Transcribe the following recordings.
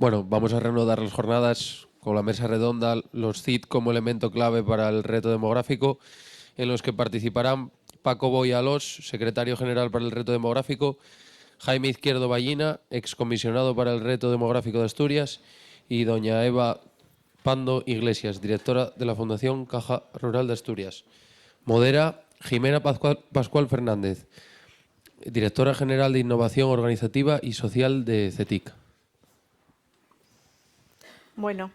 Bueno, vamos a reanudar las jornadas con la mesa redonda, los CID como elemento clave para el reto demográfico, en los que participarán Paco Boyalos, secretario general para el reto demográfico, Jaime Izquierdo Ballina, excomisionado para el reto demográfico de Asturias, y doña Eva Pando Iglesias, directora de la Fundación Caja Rural de Asturias. Modera Jimena Pascual Fernández, directora general de Innovación Organizativa y Social de CETIC. Bueno,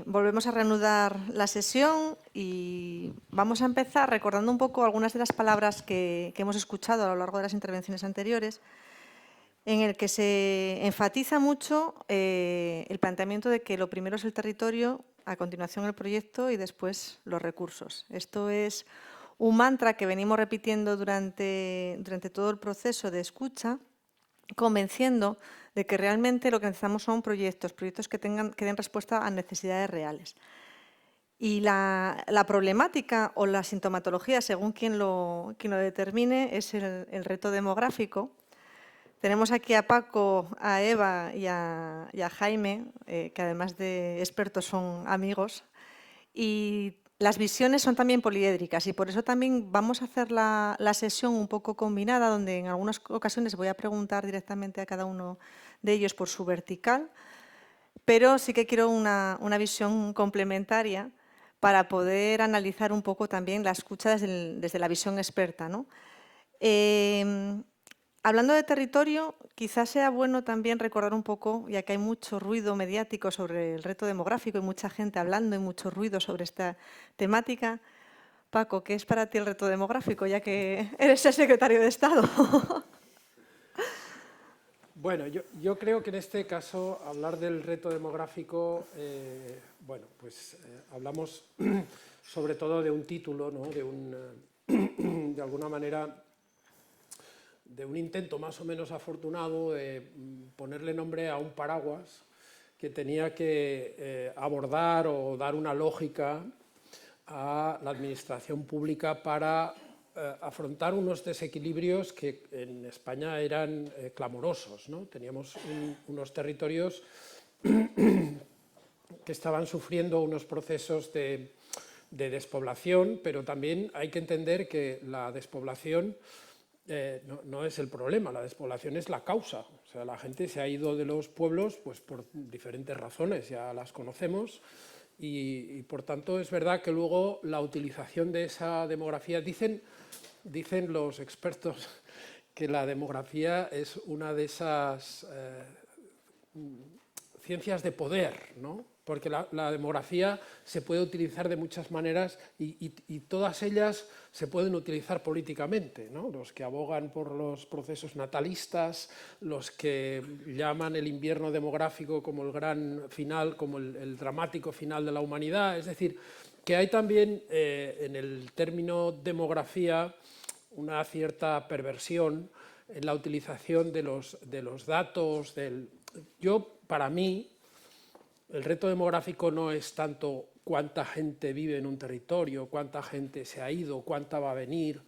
volvemos a reanudar la sesión y vamos a empezar recordando un poco algunas de las palabras que hemos escuchado a lo largo de las intervenciones anteriores, en el que se enfatiza mucho el planteamiento de que lo primero es el territorio, a continuación el proyecto y después los recursos. Esto es un mantra que venimos repitiendo durante todo el proceso de escucha, convenciendo de que realmente lo que necesitamos son proyectos que den respuesta a necesidades reales. Y la problemática o la sintomatología, según quien lo determine, es el reto demográfico. Tenemos aquí a Paco, a Eva y a Jaime, que además de expertos son amigos, y las visiones son también poliédricas y por eso también vamos a hacer la sesión un poco combinada, donde en algunas ocasiones voy a preguntar directamente a cada uno de ellos por su vertical, pero sí que quiero una visión complementaria para poder analizar un poco también la escucha desde la visión experta, ¿no? Hablando de territorio, quizás sea bueno también recordar un poco, ya que hay mucho ruido mediático sobre el reto demográfico y mucha gente hablando y mucho ruido sobre esta temática. Paco, ¿qué es para ti el reto demográfico, ya que eres el secretario de Estado? Bueno, yo creo que en este caso hablar del reto demográfico, bueno, pues hablamos sobre todo de un título, ¿no? De alguna manera, de un intento más o menos afortunado de ponerle nombre a un paraguas que tenía que abordar o dar una lógica a la administración pública para afrontar unos desequilibrios que en España eran clamorosos, ¿no? Teníamos unos territorios que estaban sufriendo unos procesos de despoblación, pero también hay que entender que la despoblación no es el problema, la despoblación es la causa. O sea, la gente se ha ido de los pueblos pues, por diferentes razones, ya las conocemos, y por tanto es verdad que luego la utilización de esa demografía, dicen los expertos que la demografía es una de esas ciencias de poder, ¿no? Porque la demografía se puede utilizar de muchas maneras y todas ellas se pueden utilizar políticamente, ¿no? Los que abogan por los procesos natalistas, los que llaman el invierno demográfico como el gran final, como el dramático final de la humanidad. Es decir, que hay también en el término demografía una cierta perversión en la utilización de los datos. Para mí, el reto demográfico no es tanto cuánta gente vive en un territorio, cuánta gente se ha ido, cuánta va a venir.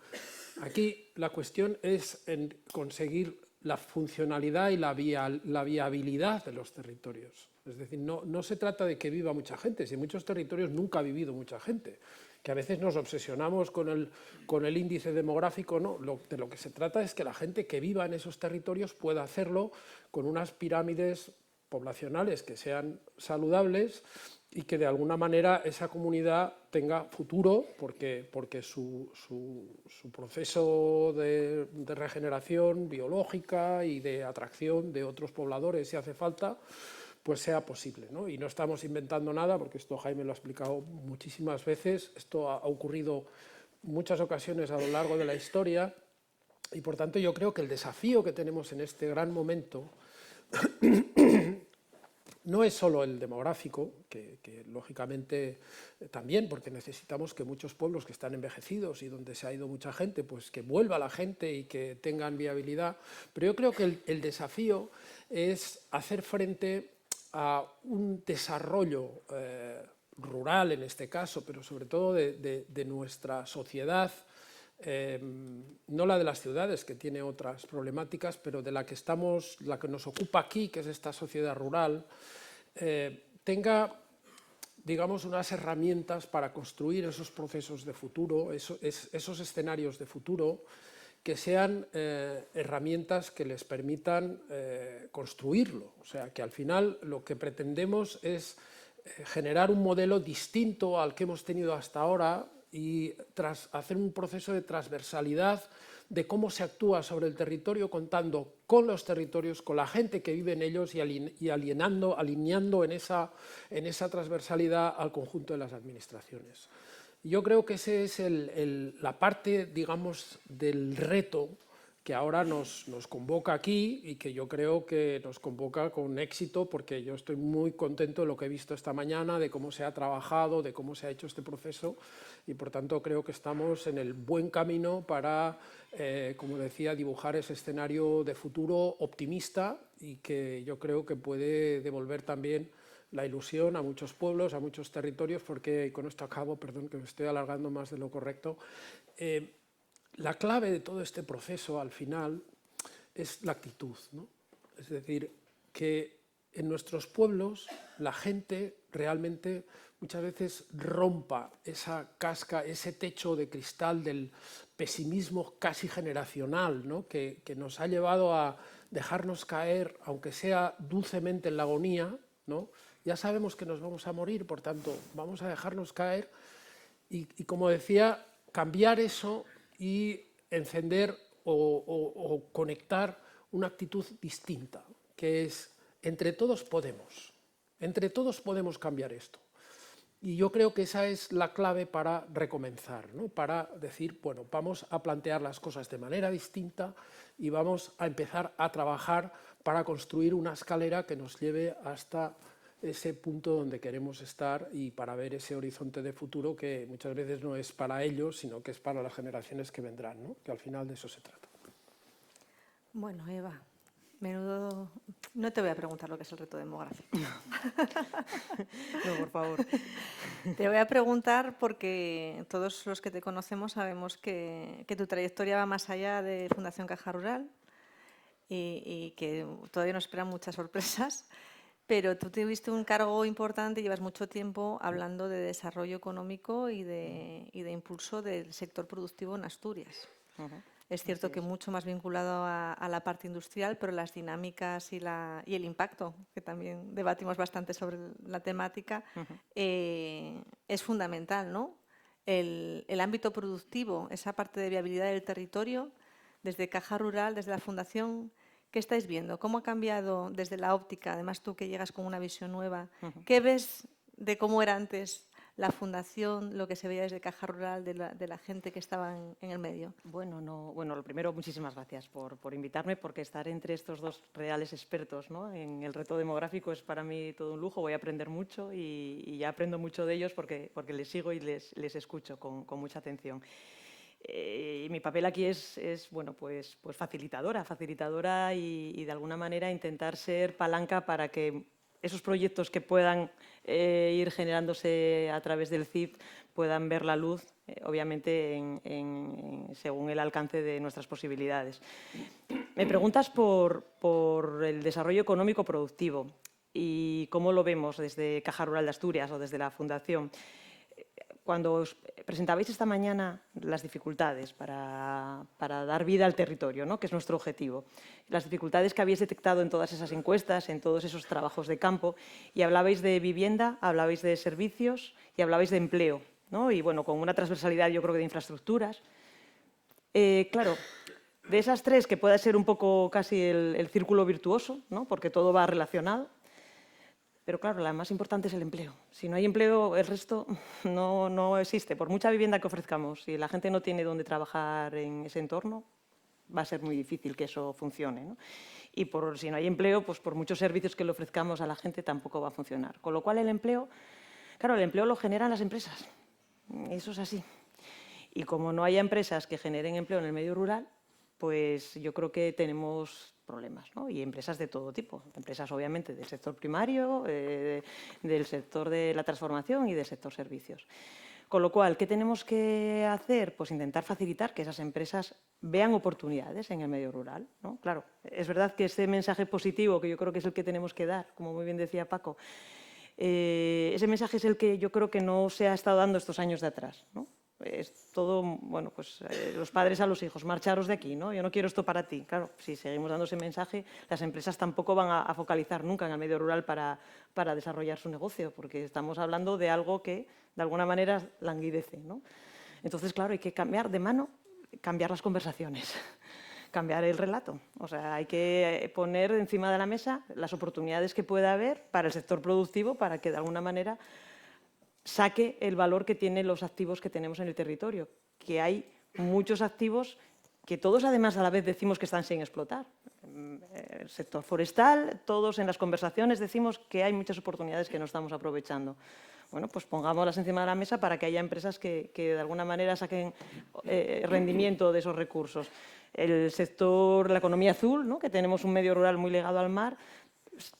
Aquí la cuestión es en conseguir la funcionalidad y la viabilidad de los territorios. Es decir, no se trata de que viva mucha gente, si en muchos territorios nunca ha vivido mucha gente, que a veces nos obsesionamos con el índice demográfico, no, de lo que se trata es que la gente que viva en esos territorios pueda hacerlo con unas pirámides poblacionales que sean saludables y que de alguna manera esa comunidad tenga futuro porque su proceso de regeneración biológica y de atracción de otros pobladores, si hace falta, pues sea posible, ¿no? Y no estamos inventando nada, porque esto Jaime lo ha explicado muchísimas veces, esto ha ocurrido muchas ocasiones a lo largo de la historia y por tanto yo creo que el desafío que tenemos en este gran momento no es solo el demográfico, que lógicamente también, porque necesitamos que muchos pueblos que están envejecidos y donde se ha ido mucha gente, pues que vuelva la gente y que tengan viabilidad, pero yo creo que el desafío es hacer frente a un desarrollo rural en este caso, pero sobre todo de nuestra sociedad no la de las ciudades, que tiene otras problemáticas, pero de la que nos ocupa aquí, que es esta sociedad rural, tenga, digamos, unas herramientas para construir esos procesos de futuro, esos escenarios de futuro, que sean herramientas que les permitan construirlo. O sea, que al final lo que pretendemos es generar un modelo distinto al que hemos tenido hasta ahora y hacer un proceso de transversalidad de cómo se actúa sobre el territorio, contando con los territorios, con la gente que vive en ellos y alineando en esa transversalidad al conjunto de las administraciones. Yo creo que esa es la parte, digamos, del reto que ahora nos convoca aquí y que yo creo que nos convoca con éxito, porque yo estoy muy contento de lo que he visto esta mañana, de cómo se ha trabajado, de cómo se ha hecho este proceso, y por tanto creo que estamos en el buen camino para, como decía, dibujar ese escenario de futuro optimista y que yo creo que puede devolver también la ilusión a muchos pueblos, a muchos territorios, porque, y con esto acabo, perdón que me estoy alargando más de lo correcto, la clave de todo este proceso, al final, es la actitud, ¿no? Es decir, que en nuestros pueblos la gente realmente muchas veces rompa esa casca, ese techo de cristal del pesimismo casi generacional, ¿no? que nos ha llevado a dejarnos caer, aunque sea dulcemente en la agonía, ¿no? Ya sabemos que nos vamos a morir, por tanto, vamos a dejarnos caer y como decía, cambiar eso y encender o conectar una actitud distinta, que es entre todos podemos cambiar esto. Y yo creo que esa es la clave para recomenzar, ¿no? Para decir, bueno, vamos a plantear las cosas de manera distinta y vamos a empezar a trabajar para construir una escalera que nos lleve hasta ese punto donde queremos estar y para ver ese horizonte de futuro que muchas veces no es para ellos, sino que es para las generaciones que vendrán, ¿no? Que al final de eso se trata. Bueno, Eva, menudo... No te voy a preguntar lo que es el reto demográfico. No, por favor. Te voy a preguntar porque todos los que te conocemos sabemos que tu trayectoria va más allá de Fundación Caja Rural y que todavía nos esperan muchas sorpresas. Pero tú tuviste un cargo importante y llevas mucho tiempo hablando de desarrollo económico y de impulso del sector productivo en Asturias. Es cierto que mucho más vinculado a la parte industrial, pero las dinámicas y el impacto, que también debatimos bastante sobre la temática, es fundamental, ¿no? El ámbito productivo, esa parte de viabilidad del territorio, desde Caja Rural, desde la Fundación... ¿Qué estáis viendo? ¿Cómo ha cambiado desde la óptica? Además, tú que llegas con una visión nueva. ¿Qué ves de cómo era antes la Fundación, lo que se veía desde Caja Rural, de la gente que estaba en el medio? Bueno, lo primero, muchísimas gracias por invitarme, porque estar entre estos dos reales expertos, ¿no? En el reto demográfico es para mí todo un lujo. Voy a aprender mucho y ya aprendo mucho de ellos porque les sigo y les escucho con mucha atención. Mi papel aquí es bueno, pues facilitadora y de alguna manera intentar ser palanca para que esos proyectos que puedan ir generándose a través del CIP puedan ver la luz, obviamente según el alcance de nuestras posibilidades. Me preguntas por el desarrollo económico productivo y cómo lo vemos desde Caja Rural de Asturias o desde la Fundación. Cuando os presentabais esta mañana las dificultades para dar vida al territorio, ¿no? Que es nuestro objetivo, las dificultades que habéis detectado en todas esas encuestas, en todos esos trabajos de campo, y hablabais de vivienda, hablabais de servicios y hablabais de empleo, ¿no? Y bueno, con una transversalidad yo creo que de infraestructuras. Claro, de esas tres, que puede ser un poco casi el círculo virtuoso, ¿no? Porque todo va relacionado. Pero claro, la más importante es el empleo. Si no hay empleo, el resto no existe. Por mucha vivienda que ofrezcamos, si la gente no tiene dónde trabajar en ese entorno, va a ser muy difícil que eso funcione, ¿no? Y si no hay empleo, pues por muchos servicios que le ofrezcamos a la gente tampoco va a funcionar. Con lo cual el empleo, claro, el empleo lo generan las empresas. Eso es así. Y como no haya empresas que generen empleo en el medio rural, pues yo creo que tenemos problemas, ¿no? Y empresas de todo tipo, empresas obviamente del sector primario, del sector de la transformación y del sector servicios. Con lo cual, ¿qué tenemos que hacer? Pues intentar facilitar que esas empresas vean oportunidades en el medio rural, ¿no? Claro, es verdad que este mensaje positivo, que yo creo que es el que tenemos que dar, como muy bien decía Paco, ese mensaje es el que yo creo que no se ha estado dando estos años de atrás, ¿no? Es todo, bueno, pues los padres a los hijos, marcharos de aquí, ¿no? Yo no quiero esto para ti. Claro, si seguimos dando ese mensaje, las empresas tampoco van a focalizar nunca en el medio rural para desarrollar su negocio, porque estamos hablando de algo que, de alguna manera, languidece, ¿no? Entonces, claro, hay que cambiar de mano, cambiar las conversaciones, cambiar el relato. O sea, hay que poner encima de la mesa las oportunidades que pueda haber para el sector productivo para que, de alguna manera, saque el valor que tienen los activos que tenemos en el territorio, que hay muchos activos que todos además a la vez decimos que están sin explotar. El sector forestal, todos en las conversaciones decimos que hay muchas oportunidades que no estamos aprovechando. Bueno, pues pongámoslas encima de la mesa para que haya empresas que de alguna manera saquen rendimiento de esos recursos. El sector, la economía azul, ¿no? Que tenemos un medio rural muy ligado al mar,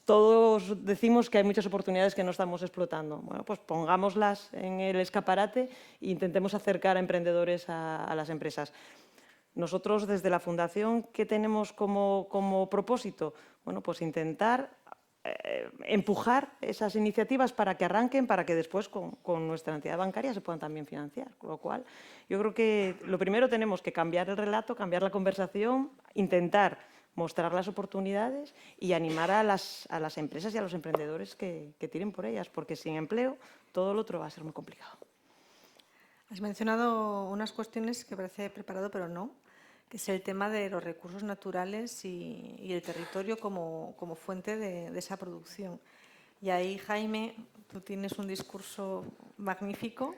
todos decimos que hay muchas oportunidades que no estamos explotando. Bueno, pues pongámoslas en el escaparate e intentemos acercar a emprendedores a las empresas. Nosotros, desde la Fundación, ¿qué tenemos como propósito? Bueno, pues intentar empujar esas iniciativas para que arranquen, para que después con nuestra entidad bancaria se puedan también financiar. Con lo cual, yo creo que lo primero tenemos que cambiar el relato, cambiar la conversación, intentar mostrar las oportunidades y animar a las empresas y a los emprendedores que tiren por ellas, porque sin empleo todo lo otro va a ser muy complicado. Has mencionado unas cuestiones que parece preparado, pero no, que es el tema de los recursos naturales y el territorio como fuente de esa producción. Y ahí, Jaime, tú tienes un discurso magnífico,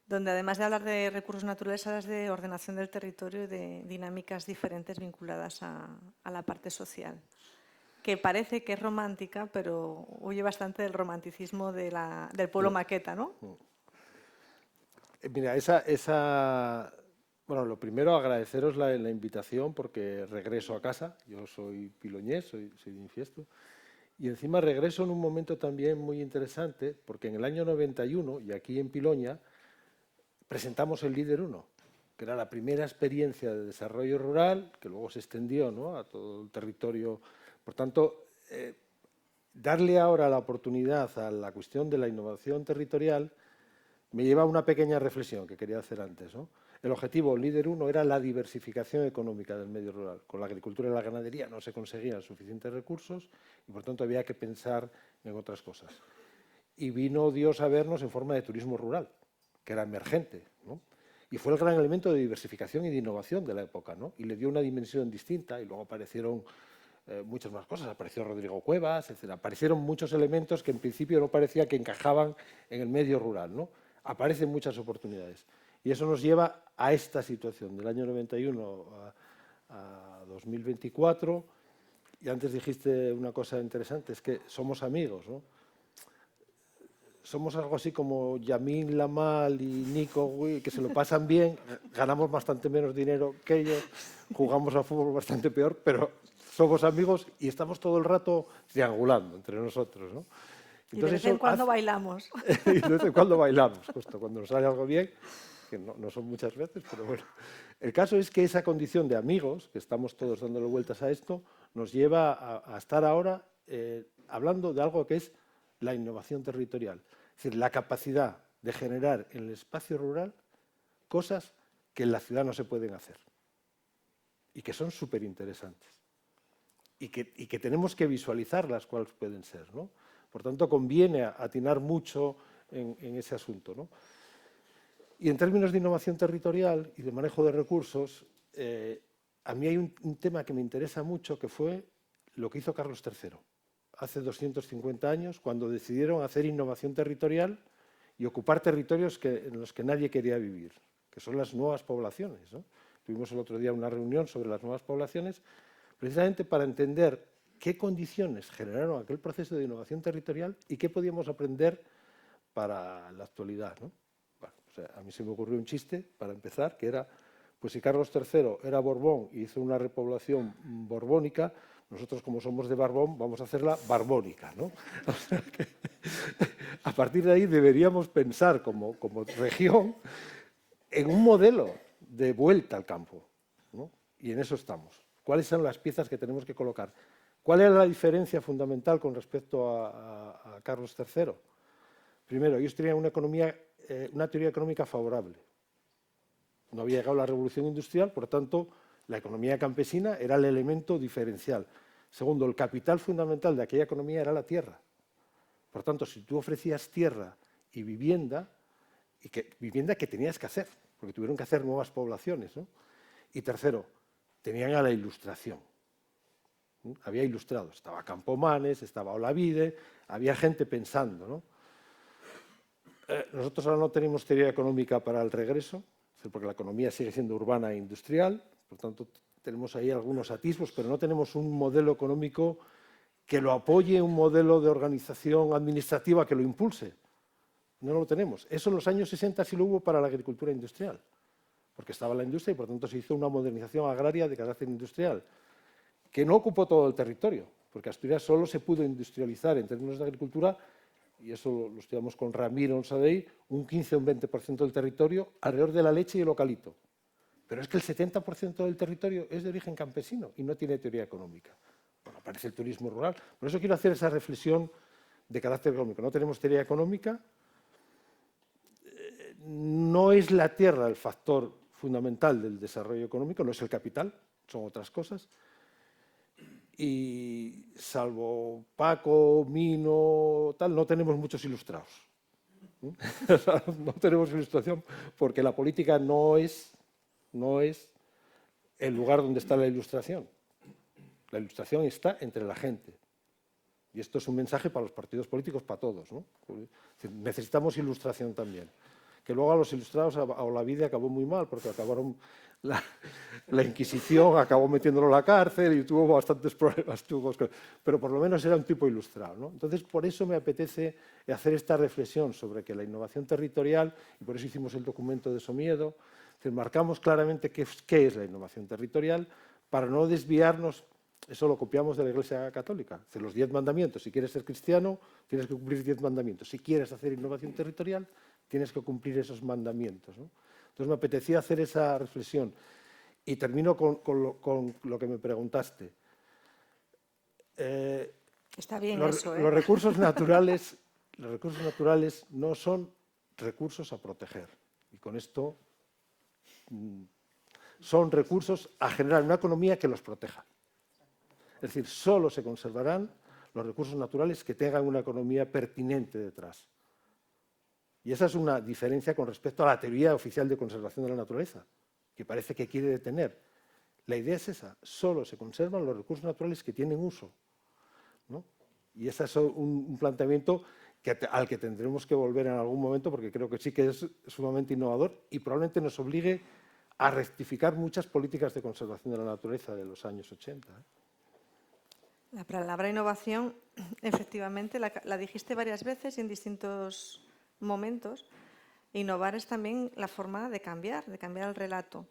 donde además de hablar de recursos naturales, hablas de ordenación del territorio y de dinámicas diferentes vinculadas a la parte social, que parece que es romántica, pero huye bastante del romanticismo del pueblo maqueta, ¿no? Mira, bueno, lo primero, agradeceros la invitación porque regreso a casa. Yo soy piloñés, soy de Infiesto. Y encima regreso en un momento también muy interesante, porque en el año 91, y aquí en Piloña, presentamos el Líder 1, que era la primera experiencia de desarrollo rural, que luego se extendió, ¿no?, a todo el territorio. Por tanto, darle ahora la oportunidad a la cuestión de la innovación territorial me lleva a una pequeña reflexión que quería hacer antes, ¿no? El objetivo Líder 1 era la diversificación económica del medio rural. Con la agricultura y la ganadería no se conseguían suficientes recursos y, por tanto, había que pensar en otras cosas. Y vino Dios a vernos en forma de turismo rural, que era emergente, ¿no? Y fue el gran elemento de diversificación y de innovación de la época, ¿no? Y le dio una dimensión distinta y luego aparecieron muchas más cosas. Apareció Rodrigo Cuevas, etc. Aparecieron muchos elementos que en principio no parecía que encajaban en el medio rural, ¿no? Aparecen muchas oportunidades. Y eso nos lleva a esta situación, del año 91 a 2024. Y antes dijiste una cosa interesante, es que somos amigos, ¿no? Somos algo así como Yamil Lamal y Nico, que se lo pasan bien, ganamos bastante menos dinero que ellos, jugamos a fútbol bastante peor, pero somos amigos y estamos todo el rato triangulando entre nosotros, ¿no? Entonces, y de vez en cuando bailamos. Y de vez en cuando bailamos, justo cuando nos sale algo bien, que no son muchas veces, pero bueno. El caso es que esa condición de amigos, que estamos todos dándole vueltas a esto, nos lleva a estar ahora hablando de algo que es la innovación territorial. Es decir, la capacidad de generar en el espacio rural cosas que en la ciudad no se pueden hacer y que son súper interesantes y que tenemos que visualizarlas cuáles pueden ser, ¿no? Por tanto, conviene atinar mucho en ese asunto, ¿no? Y en términos de innovación territorial y de manejo de recursos, a mí hay un tema que me interesa mucho, que fue lo que hizo Carlos III hace 250 años, cuando decidieron hacer innovación territorial y ocupar territorios en los que nadie quería vivir, que son las nuevas poblaciones, ¿no? Tuvimos el otro día una reunión sobre las nuevas poblaciones, precisamente para entender qué condiciones generaron aquel proceso de innovación territorial y qué podíamos aprender para la actualidad, ¿no? Bueno, o sea, a mí se me ocurrió un chiste, para empezar, que era, pues si Carlos III era Borbón y hizo una repoblación borbónica, Nosotros, como somos de Barbón, vamos a hacerla barbónica, ¿no? O sea que, a partir de ahí deberíamos pensar como región en un modelo de vuelta al campo, ¿no? Y en eso estamos. ¿Cuáles son las piezas que tenemos que colocar? ¿Cuál es la diferencia fundamental con respecto a Carlos III? Primero, ellos tenían una teoría económica favorable. No había llegado la revolución industrial, por tanto, la economía campesina era el elemento diferencial. Segundo, el capital fundamental de aquella economía era la tierra. Por tanto, si tú ofrecías tierra y vivienda que tenías que hacer, porque tuvieron que hacer nuevas poblaciones, ¿no? Y tercero, tenían a la Ilustración. Había ilustrados, estaba Campomanes, estaba Olavide, había gente pensando, ¿no? Nosotros ahora no tenemos teoría económica para el regreso, porque la economía sigue siendo urbana e industrial, por tanto tenemos ahí algunos atisbos, pero no tenemos un modelo económico que lo apoye, un modelo de organización administrativa que lo impulse. No lo tenemos. Eso en los años 60 sí lo hubo para la agricultura industrial, porque estaba la industria y por tanto se hizo una modernización agraria de carácter industrial, que no ocupó todo el territorio, porque Asturias solo se pudo industrializar en términos de agricultura, y eso lo estudiamos con Ramiro Onsadei, un 15 o un 20% del territorio alrededor de la leche y el eucalipto. Pero es que el 70% del territorio es de origen campesino y no tiene teoría económica. Bueno, aparece el turismo rural. Por eso quiero hacer esa reflexión de carácter económico. No tenemos teoría económica, no es la tierra el factor fundamental del desarrollo económico, no es el capital, son otras cosas. Y salvo Paco, Mino, tal, no tenemos muchos ilustrados. No tenemos ilustración porque la política no es el lugar donde está la ilustración. La ilustración está entre la gente. Y esto es un mensaje para los partidos políticos, para todos, ¿no? Necesitamos ilustración también. Que luego a los ilustrados, a Olavide acabó muy mal, porque acabaron la Inquisición, acabó metiéndolo en la cárcel y tuvo bastantes problemas. Pero por lo menos era un tipo ilustrado, ¿no? Entonces, por eso me apetece hacer esta reflexión sobre que la innovación territorial, y por eso hicimos el documento de Somiedo, marcamos claramente qué es la innovación territorial, para no desviarnos. Eso lo copiamos de la Iglesia Católica. Los 10 mandamientos. Si quieres ser cristiano, tienes que cumplir 10 mandamientos. Si quieres hacer innovación territorial, tienes que cumplir esos mandamientos, ¿no? Entonces me apetecía hacer esa reflexión. Y termino con lo que me preguntaste. Está bien eso, ¿eh? Los recursos naturales no son recursos a proteger. Y con esto son recursos a generar una economía que los proteja. Es decir, solo se conservarán los recursos naturales que tengan una economía pertinente detrás. Y esa es una diferencia con respecto a la teoría oficial de conservación de la naturaleza, que parece que quiere detener. La idea es esa, solo se conservan los recursos naturales que tienen uso, ¿no? Y ese es un planteamiento al que tendremos que volver en algún momento, porque creo que sí que es sumamente innovador y probablemente nos obligue a rectificar muchas políticas de conservación de la naturaleza de los años 80. La palabra innovación, efectivamente, la dijiste varias veces y en distintos momentos. Innovar es también la forma de cambiar el relato.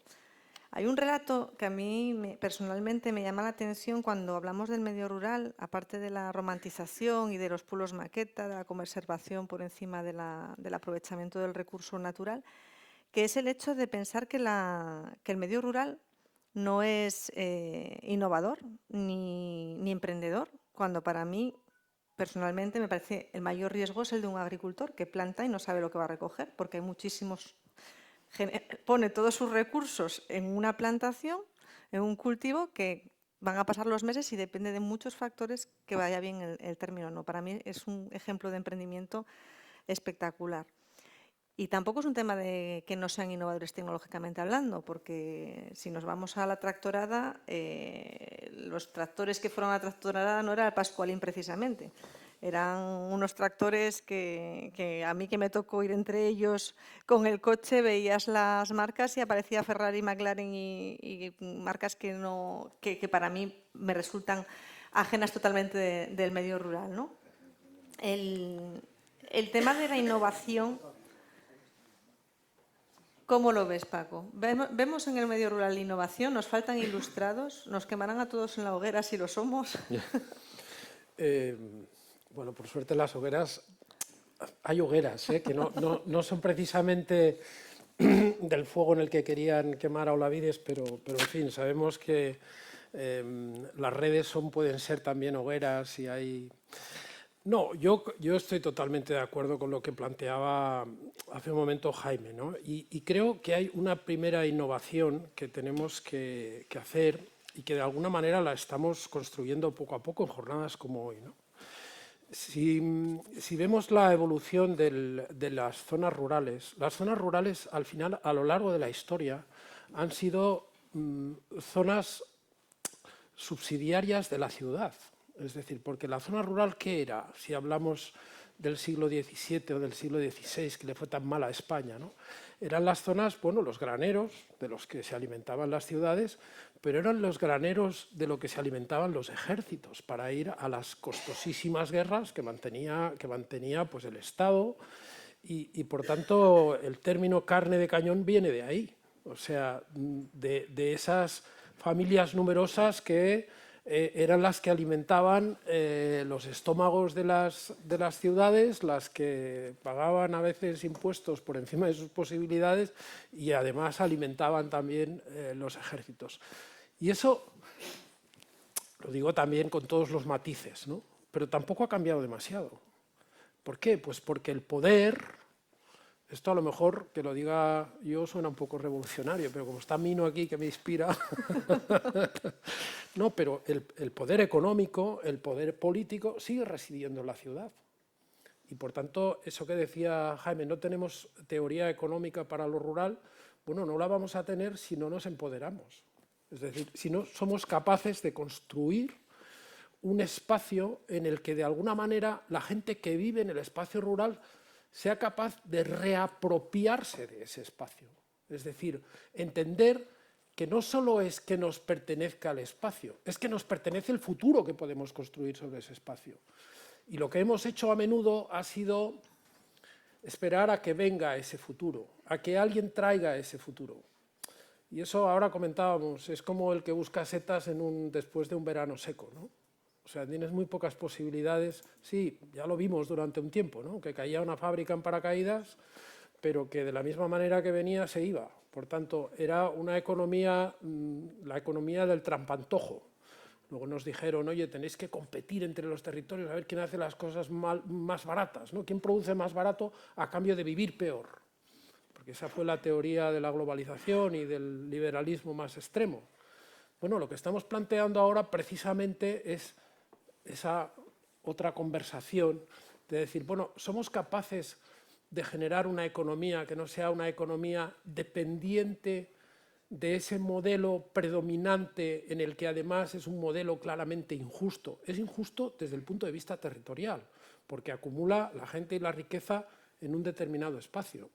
Hay un relato que a mí personalmente me llama la atención cuando hablamos del medio rural, aparte de la romantización y de los pueblos maqueta, de la conservación por encima del aprovechamiento del recurso natural, que es el hecho de pensar que el medio rural no es innovador ni emprendedor, cuando para mí, personalmente, me parece el mayor riesgo es el de un agricultor que planta y no sabe lo que va a recoger, porque hay muchísimos, pone todos sus recursos en una plantación, en un cultivo que van a pasar los meses y depende de muchos factores que vaya bien el término o no. Para mí es un ejemplo de emprendimiento espectacular. Y tampoco es un tema de que no sean innovadores tecnológicamente hablando, porque si nos vamos a la tractorada, los tractores que fueron a la tractorada no era el Pascualín precisamente. Eran unos tractores que a mí que me tocó ir entre ellos con el coche, veías las marcas y aparecía Ferrari, McLaren y marcas que para mí me resultan ajenas totalmente del medio rural, ¿no? El tema de la innovación... ¿Cómo lo ves, Paco? ¿Vemos en el medio rural la innovación? ¿Nos faltan ilustrados? ¿Nos quemarán a todos en la hoguera si lo somos? Bueno, por suerte las hogueras, hay hogueras, que no son precisamente del fuego en el que querían quemar a Olavides, pero en fin, sabemos que las redes pueden ser también hogueras y hay... No, yo estoy totalmente de acuerdo con lo que planteaba hace un momento Jaime, ¿no? Y creo que hay una primera innovación que tenemos que hacer y que de alguna manera la estamos construyendo poco a poco en jornadas como hoy, ¿no? Si vemos la evolución de las zonas rurales al final, a lo largo de la historia, han sido zonas subsidiarias de la ciudad. Es decir, porque la zona rural, ¿qué era? Si hablamos del siglo XVII o del siglo XVI, que le fue tan mal a España, ¿no? Eran las zonas, bueno, los graneros de los que se alimentaban las ciudades, pero eran los graneros de lo que se alimentaban los ejércitos para ir a las costosísimas guerras que mantenía pues, el Estado y, por tanto, el término carne de cañón viene de ahí, o sea, de esas familias numerosas que eran las que alimentaban los estómagos de las ciudades, las que pagaban a veces impuestos por encima de sus posibilidades y además alimentaban también los ejércitos. Y eso lo digo también con todos los matices, ¿no? Pero tampoco ha cambiado demasiado. ¿Por qué? Pues porque el poder, esto a lo mejor que lo diga yo suena un poco revolucionario, pero como está Mino aquí que me inspira, no, pero el poder económico, el poder político sigue residiendo en la ciudad. Y por tanto, eso que decía Jaime, no tenemos teoría económica para lo rural, bueno, no la vamos a tener si no nos empoderamos. Es decir, si no somos capaces de construir un espacio en el que de alguna manera la gente que vive en el espacio rural sea capaz de reapropiarse de ese espacio. Es decir, entender que no solo es que nos pertenezca el espacio, es que nos pertenece el futuro que podemos construir sobre ese espacio. Y lo que hemos hecho a menudo ha sido esperar a que venga ese futuro, a que alguien traiga ese futuro. Y eso ahora comentábamos, es como el que busca setas después de un verano seco, ¿no? O sea, tienes muy pocas posibilidades. Sí, ya lo vimos durante un tiempo, ¿no? Que caía una fábrica en paracaídas, pero que de la misma manera que venía se iba. Por tanto, era una economía, la economía del trampantojo. Luego nos dijeron, oye, tenéis que competir entre los territorios a ver quién hace las cosas más baratas, ¿no? ¿Quién produce más barato a cambio de vivir peor? Porque esa fue la teoría de la globalización y del liberalismo más extremo. Bueno, lo que estamos planteando ahora precisamente es esa otra conversación de decir, bueno, somos capaces de generar una economía que no sea una economía dependiente de ese modelo predominante en el que además es un modelo claramente injusto. Es injusto desde el punto de vista territorial, porque acumula la gente y la riqueza en un determinado espacio.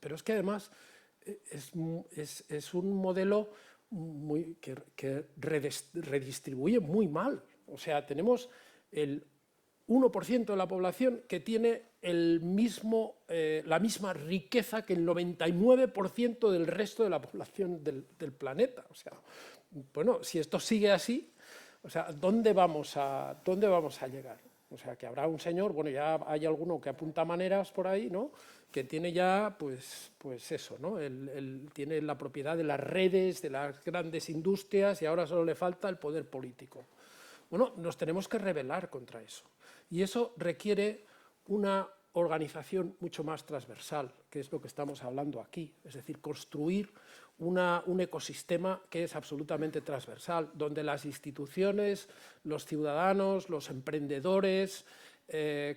Pero es que además es un modelo que redistribuye muy mal. O sea, tenemos el 1% de la población que tiene la misma riqueza que el 99% del resto de la población del planeta. O sea, bueno, si esto sigue así, o sea, ¿dónde vamos a llegar? O sea, que habrá un señor, bueno, ya hay alguno que apunta maneras por ahí, ¿no? Que tiene ya, pues eso, ¿no? Él tiene la propiedad de las redes, de las grandes industrias y ahora solo le falta el poder político. Bueno, nos tenemos que rebelar contra eso. Y eso requiere una organización mucho más transversal, que es lo que estamos hablando aquí. Es decir, construir un ecosistema que es absolutamente transversal, donde las instituciones, los ciudadanos, los emprendedores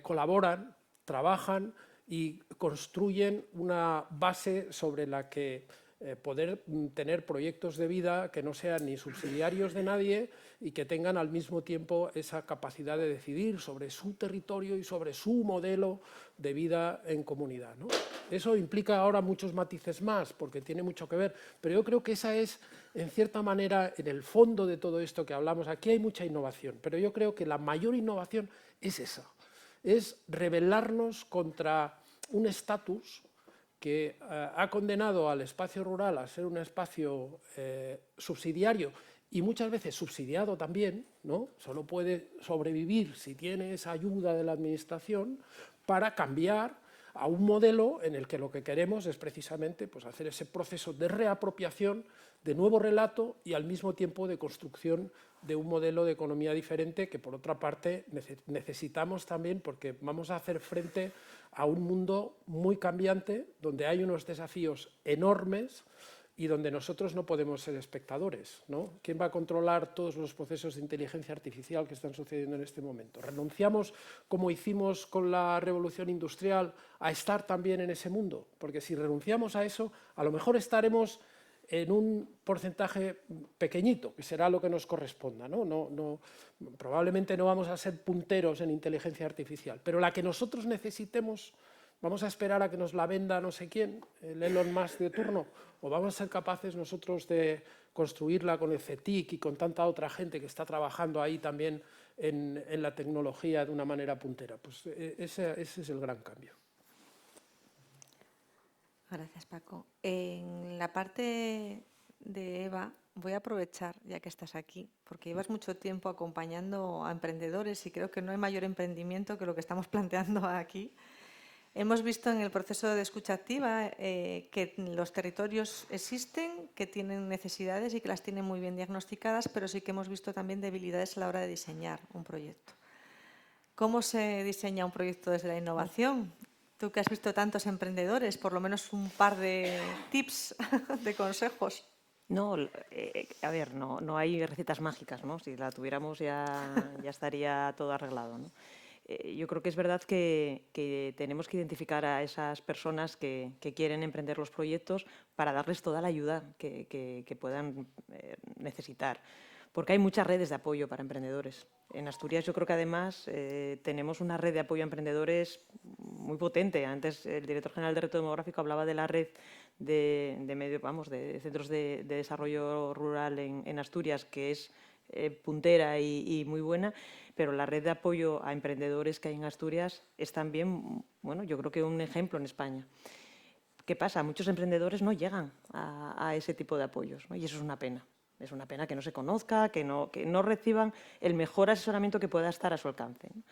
colaboran, trabajan y construyen una base sobre la que poder tener proyectos de vida que no sean ni subsidiarios de nadie y que tengan al mismo tiempo esa capacidad de decidir sobre su territorio y sobre su modelo de vida en comunidad, ¿no? Eso implica ahora muchos matices más, porque tiene mucho que ver, pero yo creo que esa es, en cierta manera, en el fondo de todo esto que hablamos. Aquí hay mucha innovación, pero yo creo que la mayor innovación es esa, es rebelarnos contra un estatus que ha condenado al espacio rural a ser un espacio subsidiario y muchas veces subsidiado también, ¿no? Solo puede sobrevivir si tiene esa ayuda de la administración, para cambiar a un modelo en el que lo que queremos es precisamente pues, hacer ese proceso de reapropiación, de nuevo relato y al mismo tiempo de construcción de un modelo de economía diferente que, por otra parte, necesitamos también, porque vamos a hacer frente a un mundo muy cambiante, donde hay unos desafíos enormes y donde nosotros no podemos ser espectadores, ¿no? ¿Quién va a controlar todos los procesos de inteligencia artificial que están sucediendo en este momento? ¿Renunciamos, como hicimos con la revolución industrial, a estar también en ese mundo? Porque si renunciamos a eso, a lo mejor estaremos en un porcentaje pequeñito, que será lo que nos corresponda, ¿no? Probablemente no vamos a ser punteros en inteligencia artificial, pero la que nosotros necesitemos, ¿vamos a esperar a que nos la venda no sé quién, el Elon Musk de turno? ¿O vamos a ser capaces nosotros de construirla con el CETIC y con tanta otra gente que está trabajando ahí también en la tecnología de una manera puntera? Pues ese es el gran cambio. Gracias, Paco. En la parte de Eva, voy a aprovechar, ya que estás aquí, porque llevas mucho tiempo acompañando a emprendedores y creo que no hay mayor emprendimiento que lo que estamos planteando aquí. Hemos visto en el proceso de escucha activa que los territorios existen, que tienen necesidades y que las tienen muy bien diagnosticadas, pero sí que hemos visto también debilidades a la hora de diseñar un proyecto. ¿Cómo se diseña un proyecto desde la innovación? Tú que has visto tantos emprendedores, por lo menos un par de tips, de consejos. No, a ver, no hay recetas mágicas, ¿no? Si la tuviéramos ya estaría todo arreglado, ¿no? Yo creo que es verdad que tenemos que identificar a esas personas que quieren emprender los proyectos para darles toda la ayuda que puedan necesitar. Porque hay muchas redes de apoyo para emprendedores. En Asturias yo creo que además tenemos una red de apoyo a emprendedores muy potente. Antes el director general de Reto Demográfico hablaba de la red de centros de desarrollo rural en Asturias, que es puntera y muy buena, pero la red de apoyo a emprendedores que hay en Asturias es también, bueno, yo creo que un ejemplo en España. ¿Qué pasa? Muchos emprendedores no llegan a ese tipo de apoyos, ¿no? Y eso es una pena. Es una pena que no se conozca, que no reciban el mejor asesoramiento que pueda estar a su alcance, ¿no?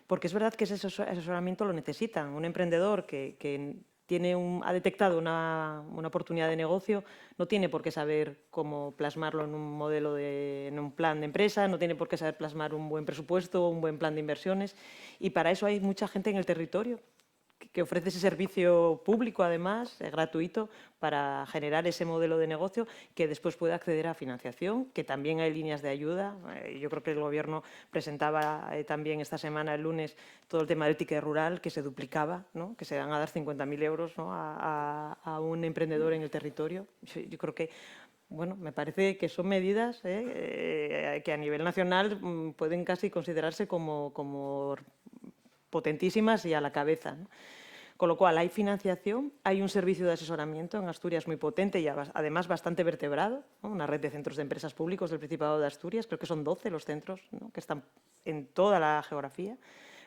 Porque es verdad que ese asesoramiento lo necesitan. Un emprendedor que ha detectado una oportunidad de negocio, no tiene por qué saber cómo plasmarlo en un modelo, en un plan de empresa, no tiene por qué saber plasmar un buen presupuesto, un buen plan de inversiones, y para eso hay mucha gente en el territorio que ofrece ese servicio público, además, gratuito, para generar ese modelo de negocio que después puede acceder a financiación, que también hay líneas de ayuda. Yo creo que el Gobierno presentaba también esta semana, el lunes, todo el tema del ticket rural, que se duplicaba, ¿no? Que se van a dar 50.000 euros, ¿no? a un emprendedor en el territorio. Yo creo que, bueno, me parece que son medidas que a nivel nacional pueden casi considerarse como potentísimas y a la cabeza, ¿no? Con lo cual, hay financiación, hay un servicio de asesoramiento en Asturias muy potente y además bastante vertebrado, ¿no? Una red de centros de empresas públicos del Principado de Asturias, creo que son 12 los centros, ¿no? Que están en toda la geografía.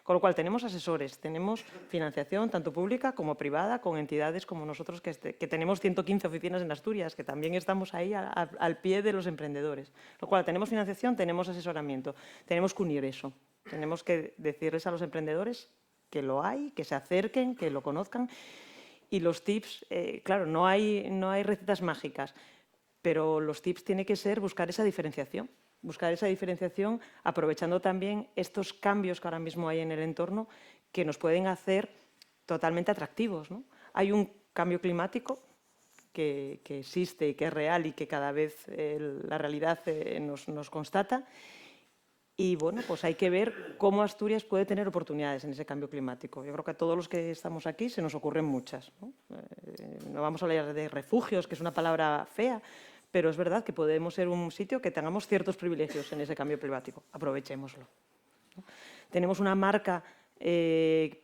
Con lo cual, tenemos asesores, tenemos financiación tanto pública como privada, con entidades como nosotros que tenemos 115 oficinas en Asturias, que también estamos ahí al pie de los emprendedores. Con lo cual, tenemos financiación, tenemos asesoramiento, tenemos que unir eso. Tenemos que decirles a los emprendedores que lo hay, que se acerquen, que lo conozcan. Y los tips, claro, no hay recetas mágicas, pero los tips tienen que ser buscar esa diferenciación aprovechando también estos cambios que ahora mismo hay en el entorno que nos pueden hacer totalmente atractivos, ¿no? Hay un cambio climático que existe y que es real y que cada vez la realidad nos constata. Y bueno, pues hay que ver cómo Asturias puede tener oportunidades en ese cambio climático. Yo creo que a todos los que estamos aquí se nos ocurren muchas, ¿no? No vamos a hablar de refugios, que es una palabra fea, pero es verdad que podemos ser un sitio que tengamos ciertos privilegios en ese cambio climático. Aprovechémoslo, ¿no? Tenemos una marca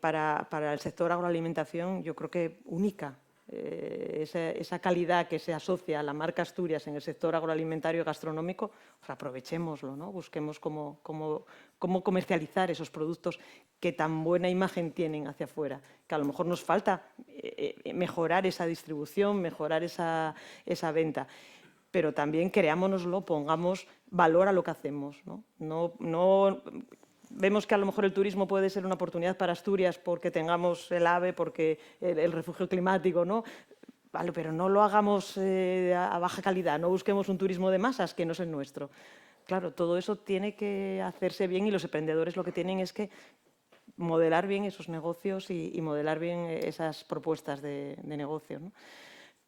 para el sector agroalimentación, yo creo que única. esa calidad que se asocia a la marca Asturias en el sector agroalimentario y gastronómico, pues aprovechémoslo, ¿no? Busquemos cómo comercializar esos productos que tan buena imagen tienen hacia afuera, que a lo mejor nos falta mejorar esa distribución, mejorar esa venta, pero también creámonoslo, pongamos valor a lo que hacemos, ¿no? Vemos que a lo mejor el turismo puede ser una oportunidad para Asturias porque tengamos el AVE, porque el refugio climático, ¿no? Vale, pero no lo hagamos a baja calidad, no busquemos un turismo de masas que no es el nuestro. Claro, todo eso tiene que hacerse bien y los emprendedores lo que tienen es que modelar bien esos negocios y modelar bien esas propuestas de negocio, ¿no?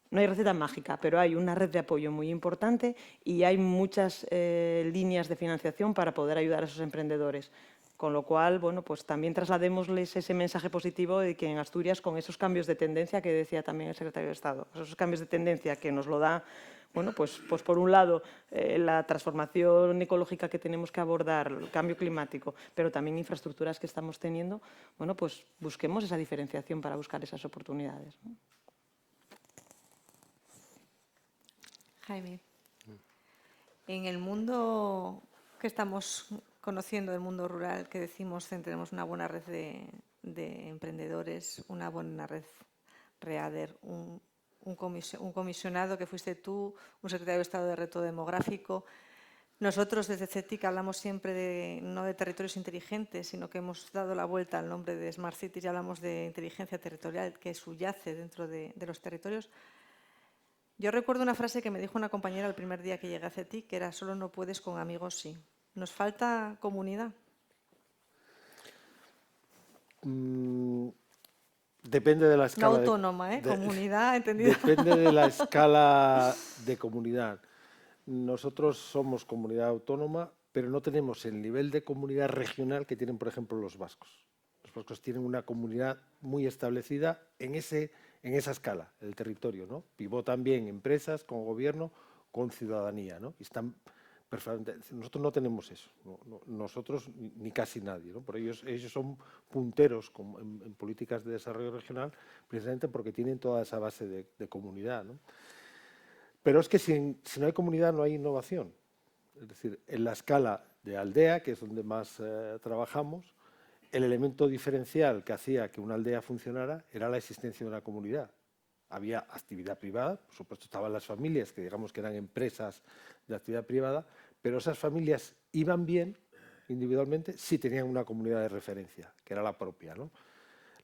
No hay receta mágica, pero hay una red de apoyo muy importante y hay muchas líneas de financiación para poder ayudar a esos emprendedores. Con lo cual, bueno, pues también trasladémosles ese mensaje positivo de que en Asturias, con esos cambios de tendencia que decía también el secretario de Estado, esos cambios de tendencia que nos lo da, bueno, pues por un lado, la transformación ecológica que tenemos que abordar, el cambio climático, pero también infraestructuras que estamos teniendo, bueno, pues busquemos esa diferenciación para buscar esas oportunidades, ¿no? Jaime, en el mundo que estamos conociendo, el mundo rural, que decimos tenemos una buena red de emprendedores, una buena red READER, un comisionado que fuiste tú, un secretario de Estado de Reto Demográfico. Nosotros desde CETIC hablamos siempre no de territorios inteligentes, sino que hemos dado la vuelta al nombre de Smart Cities y hablamos de inteligencia territorial que subyace dentro de los territorios. Yo recuerdo una frase que me dijo una compañera el primer día que llegué a CETIC, que era: solo no puedes, con amigos sí. ¿Nos falta comunidad? Depende de la escala. No autónoma, comunidad, entendida. Depende de la escala de comunidad. Nosotros somos comunidad autónoma, pero no tenemos el nivel de comunidad regional que tienen, por ejemplo, los vascos. Los vascos tienen una comunidad muy establecida en esa escala, el territorio, ¿no? Pivotan bien empresas, con gobierno, con ciudadanía, ¿no? Y están perfectamente. Nosotros no tenemos eso, nosotros ni casi nadie, ¿no? Por ellos son punteros en políticas de desarrollo regional, precisamente porque tienen toda esa base de comunidad, ¿no? Pero es que si no hay comunidad no hay innovación. Es decir, en la escala de aldea, que es donde más trabajamos, el elemento diferencial que hacía que una aldea funcionara era la existencia de una comunidad. Había actividad privada, por supuesto estaban las familias, que digamos que eran empresas de actividad privada, pero esas familias iban bien individualmente si tenían una comunidad de referencia, que era la propia, ¿no?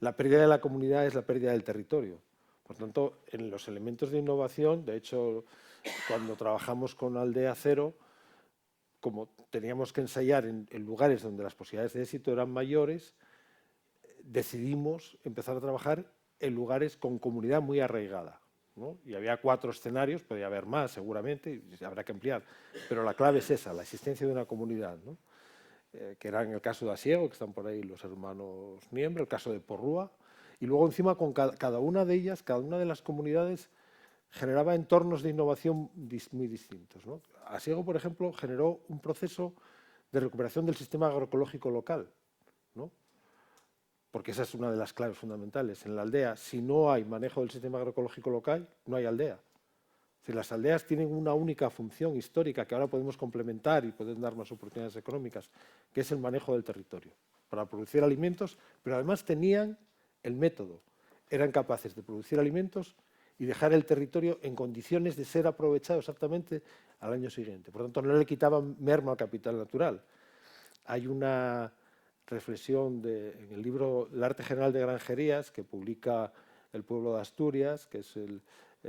La pérdida de la comunidad es la pérdida del territorio. Por tanto, en los elementos de innovación, de hecho, cuando trabajamos con Aldea Cero, como teníamos que ensayar en lugares donde las posibilidades de éxito eran mayores, decidimos empezar a trabajar en lugares con comunidad muy arraigada, ¿no? Y había 4 escenarios, podría haber más seguramente, y habrá que ampliar, pero la clave es esa, la existencia de una comunidad, ¿no? Que era en el caso de Asiego, que están por ahí los hermanos Miembro, el caso de Porrúa, y luego encima con cada una de ellas, cada una de las comunidades generaba entornos de innovación muy distintos, ¿no? Asiego, por ejemplo, generó un proceso de recuperación del sistema agroecológico local, ¿no? Porque esa es una de las claves fundamentales. En la aldea, si no hay manejo del sistema agroecológico local, no hay aldea. Si las aldeas tienen una única función histórica que ahora podemos complementar y pueden dar más oportunidades económicas, que es el manejo del territorio, para producir alimentos, pero además tenían el método. Eran capaces de producir alimentos y dejar el territorio en condiciones de ser aprovechado exactamente al año siguiente. Por tanto, no le quitaban merma al capital natural. Hay una reflexión en el libro El arte general de granjerías, que publica el pueblo de Asturias, que es el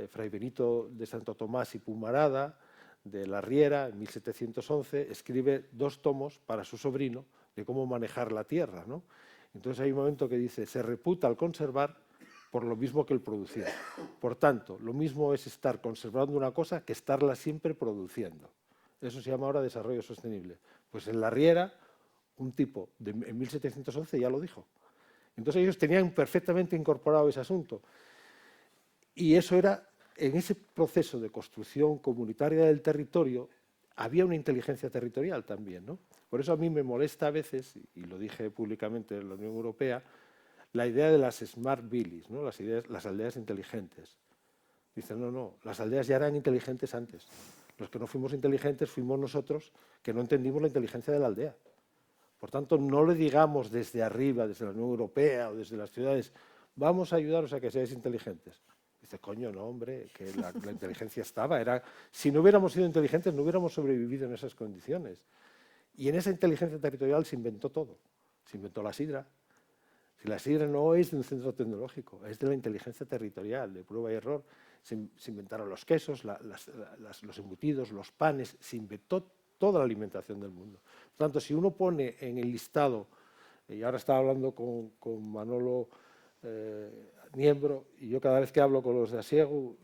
Fray Benito de Santo Tomás y Pumarada, de la Riera, en 1711, escribe 2 tomos para su sobrino de cómo manejar la tierra, ¿no? Entonces hay un momento que dice: se reputa al conservar por lo mismo que el producir. Por tanto, lo mismo es estar conservando una cosa que estarla siempre produciendo. Eso se llama ahora desarrollo sostenible. Pues en la Riera, un tipo en 1711 ya lo dijo. Entonces ellos tenían perfectamente incorporado ese asunto. Y eso era, en ese proceso de construcción comunitaria del territorio, había una inteligencia territorial también, ¿no? Por eso a mí me molesta a veces, y lo dije públicamente en la Unión Europea, la idea de las smart villages, ¿no? Las aldeas inteligentes. Dice, no, no, las aldeas ya eran inteligentes antes. Los que no fuimos inteligentes fuimos nosotros que no entendimos la inteligencia de la aldea. Por tanto, no le digamos desde arriba, desde la Unión Europea o desde las ciudades, vamos a ayudaros a que seáis inteligentes. Dice, coño, no, hombre, que la inteligencia estaba. Si no hubiéramos sido inteligentes, no hubiéramos sobrevivido en esas condiciones. Y en esa inteligencia territorial se inventó todo. Se inventó la sidra. Si la sidra no es de un centro tecnológico, es de la inteligencia territorial, de prueba y error. Se inventaron los quesos, los embutidos, los panes, se inventó toda la alimentación del mundo. Por tanto, si uno pone en el listado, y ahora estaba hablando con Manolo Niembro, y yo cada vez que hablo con los de Asiego,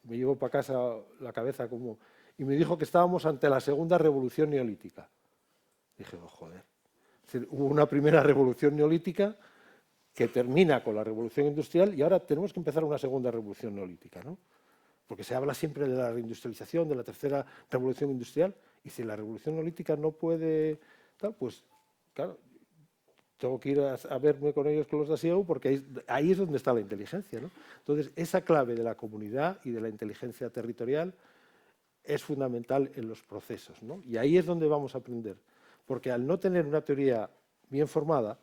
me llevo para casa la cabeza como... Y me dijo que estábamos ante la segunda revolución neolítica. Dije, oh, joder. Es decir, hubo una primera revolución neolítica que termina con la revolución industrial y ahora tenemos que empezar una segunda revolución neolítica, ¿no? Porque se habla siempre de la reindustrialización, de la tercera revolución industrial, y si la revolución neolítica no puede, tal, pues claro, tengo que ir a verme con ellos, con los de Asieu, porque ahí es donde está la inteligencia, ¿no? Entonces, esa clave de la comunidad y de la inteligencia territorial es fundamental en los procesos, ¿no? Y ahí es donde vamos a aprender, porque al no tener una teoría bien formada,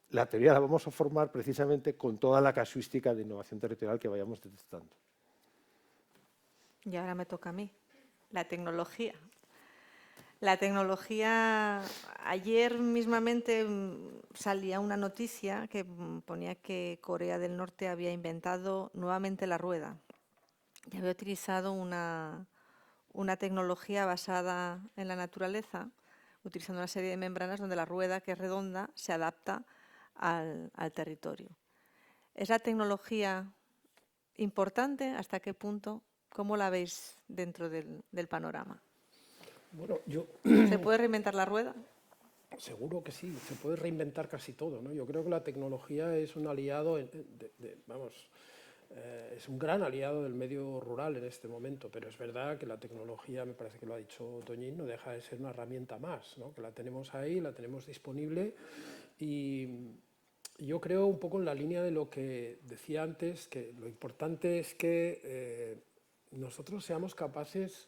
la teoría la vamos a formar precisamente con toda la casuística de innovación territorial que vayamos detectando. Y ahora me toca a mí, la tecnología. La tecnología, ayer mismamente salía una noticia que ponía que Corea del Norte había inventado nuevamente la rueda y había utilizado una tecnología basada en la naturaleza, utilizando una serie de membranas donde la rueda, que es redonda, se adapta al territorio. ¿Es la tecnología importante? ¿Hasta qué punto? ¿Cómo la veis dentro del panorama? Bueno, ¿Se puede reinventar la rueda? Seguro que sí, se puede reinventar casi todo, ¿no? Yo creo que la tecnología es un aliado, es un gran aliado del medio rural en este momento, pero es verdad que la tecnología, me parece que lo ha dicho Toñín, no deja de ser una herramienta más, ¿no? Que la tenemos ahí, la tenemos disponible, y yo creo un poco en la línea de lo que decía antes, que lo importante es que nosotros seamos capaces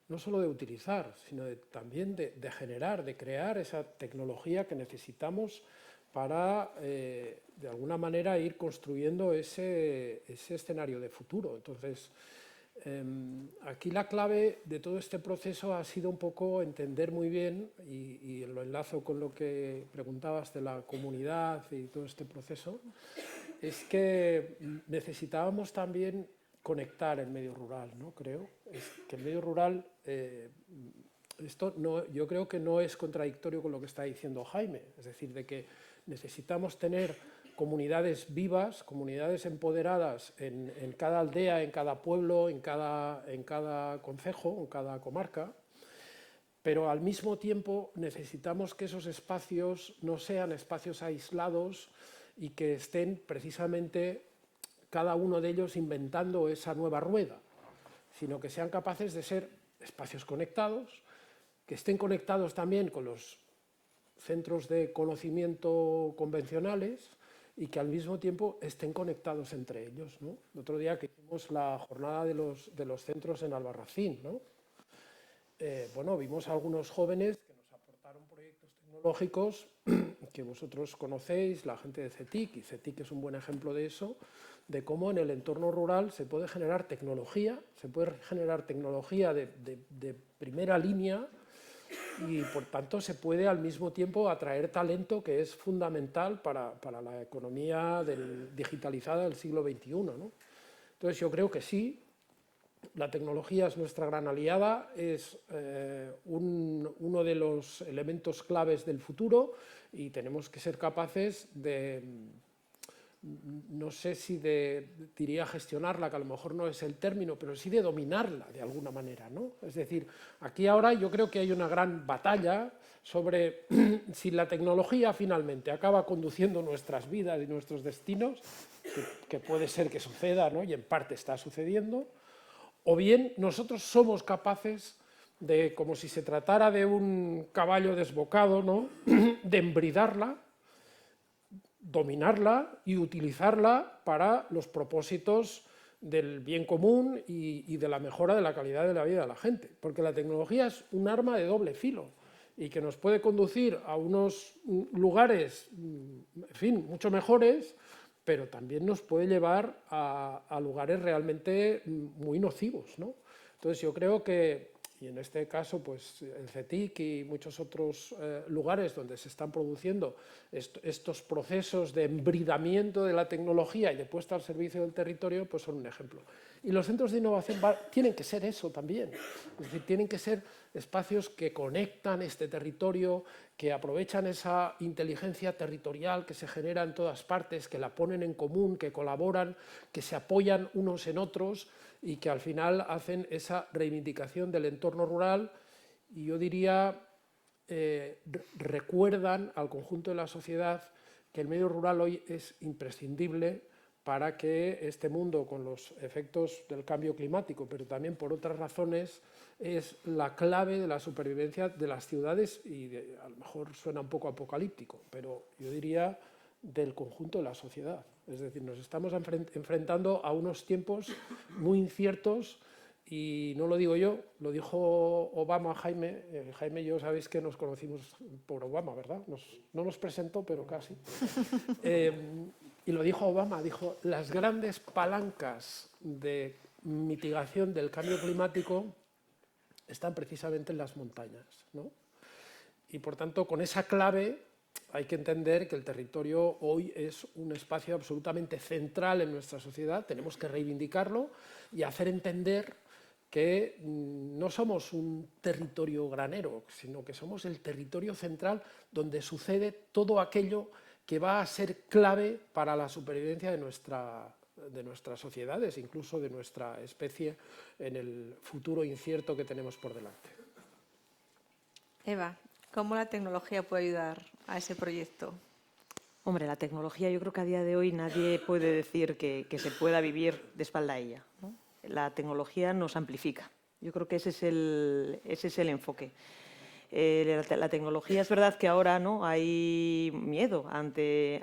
no solo de utilizar, sino también de generar, de crear esa tecnología que necesitamos para, de alguna manera, ir construyendo ese escenario de futuro. Entonces, aquí la clave de todo este proceso ha sido un poco entender muy bien, y lo enlazo con lo que preguntabas de la comunidad y todo este proceso, es que necesitábamos también conectar el medio rural, ¿no? Creo es que el medio rural, esto no, yo creo que no es contradictorio con lo que está diciendo Jaime, es decir, de que necesitamos tener comunidades vivas, comunidades empoderadas en cada aldea, en cada pueblo, en cada concejo, en cada comarca, pero al mismo tiempo necesitamos que esos espacios no sean espacios aislados y que estén precisamente cada uno de ellos inventando esa nueva rueda, sino que sean capaces de ser espacios conectados, que estén conectados también con los centros de conocimiento convencionales y que al mismo tiempo estén conectados entre ellos, ¿no? El otro día que hicimos la jornada de los centros en Albarracín, ¿no? Bueno, vimos a algunos jóvenes que nos aportaron proyectos tecnológicos que vosotros conocéis, la gente de CETIC, y CETIC es un buen ejemplo de eso, de cómo en el entorno rural se puede generar tecnología, de primera línea, y por tanto se puede al mismo tiempo atraer talento que es fundamental para la economía digitalizada del siglo XXI, ¿no? Entonces yo creo que sí, la tecnología es nuestra gran aliada, es uno de los elementos claves del futuro y tenemos que ser capaces de, no sé si diría gestionarla, que a lo mejor no es el término, pero sí de dominarla de alguna manera, ¿no? Es decir, aquí ahora yo creo que hay una gran batalla sobre si la tecnología finalmente acaba conduciendo nuestras vidas y nuestros destinos, que puede ser que suceda, ¿no? Y en parte está sucediendo, o bien nosotros somos capaces de, como si se tratara de un caballo desbocado, ¿no? De embridarla, dominarla y utilizarla para los propósitos del bien común y de la mejora de la calidad de la vida de la gente, porque la tecnología es un arma de doble filo y que nos puede conducir a unos lugares, en fin, mucho mejores, pero también nos puede llevar a lugares realmente muy nocivos, ¿no? Entonces yo creo que, y en este caso pues el CETIC y muchos otros lugares donde se están produciendo estos procesos de embridamiento de la tecnología y de puesta al servicio del territorio, pues son un ejemplo. Y los centros de innovación tienen que ser eso también, es decir, tienen que ser espacios que conectan este territorio, que aprovechan esa inteligencia territorial que se genera en todas partes, que la ponen en común, que colaboran, que se apoyan unos en otros y que al final hacen esa reivindicación del entorno rural y yo diría recuerdan al conjunto de la sociedad que el medio rural hoy es imprescindible para que este mundo, con los efectos del cambio climático, pero también por otras razones, es la clave de la supervivencia de las ciudades y a lo mejor suena un poco apocalíptico, pero yo diría del conjunto de la sociedad. Es decir, nos estamos enfrentando a unos tiempos muy inciertos y no lo digo yo, lo dijo Obama, Jaime. Jaime y yo sabéis que nos conocimos por Obama, ¿verdad? No nos presentó, pero casi. Y lo dijo Obama, dijo, las grandes palancas de mitigación del cambio climático están precisamente en las montañas, ¿no? Y por tanto, con esa clave hay que entender que el territorio hoy es un espacio absolutamente central en nuestra sociedad, tenemos que reivindicarlo y hacer entender que no somos un territorio granero, sino que somos el territorio central donde sucede todo aquello que va a ser clave para la supervivencia de nuestras sociedades, incluso de nuestra especie en el futuro incierto que tenemos por delante. Eva, ¿cómo la tecnología puede ayudar a ese proyecto? Hombre, la tecnología, yo creo que a día de hoy nadie puede decir que se pueda vivir de espalda a ella, ¿no? La tecnología nos amplifica. Yo creo que ese es el enfoque. La tecnología, es verdad que ahora no hay miedo ante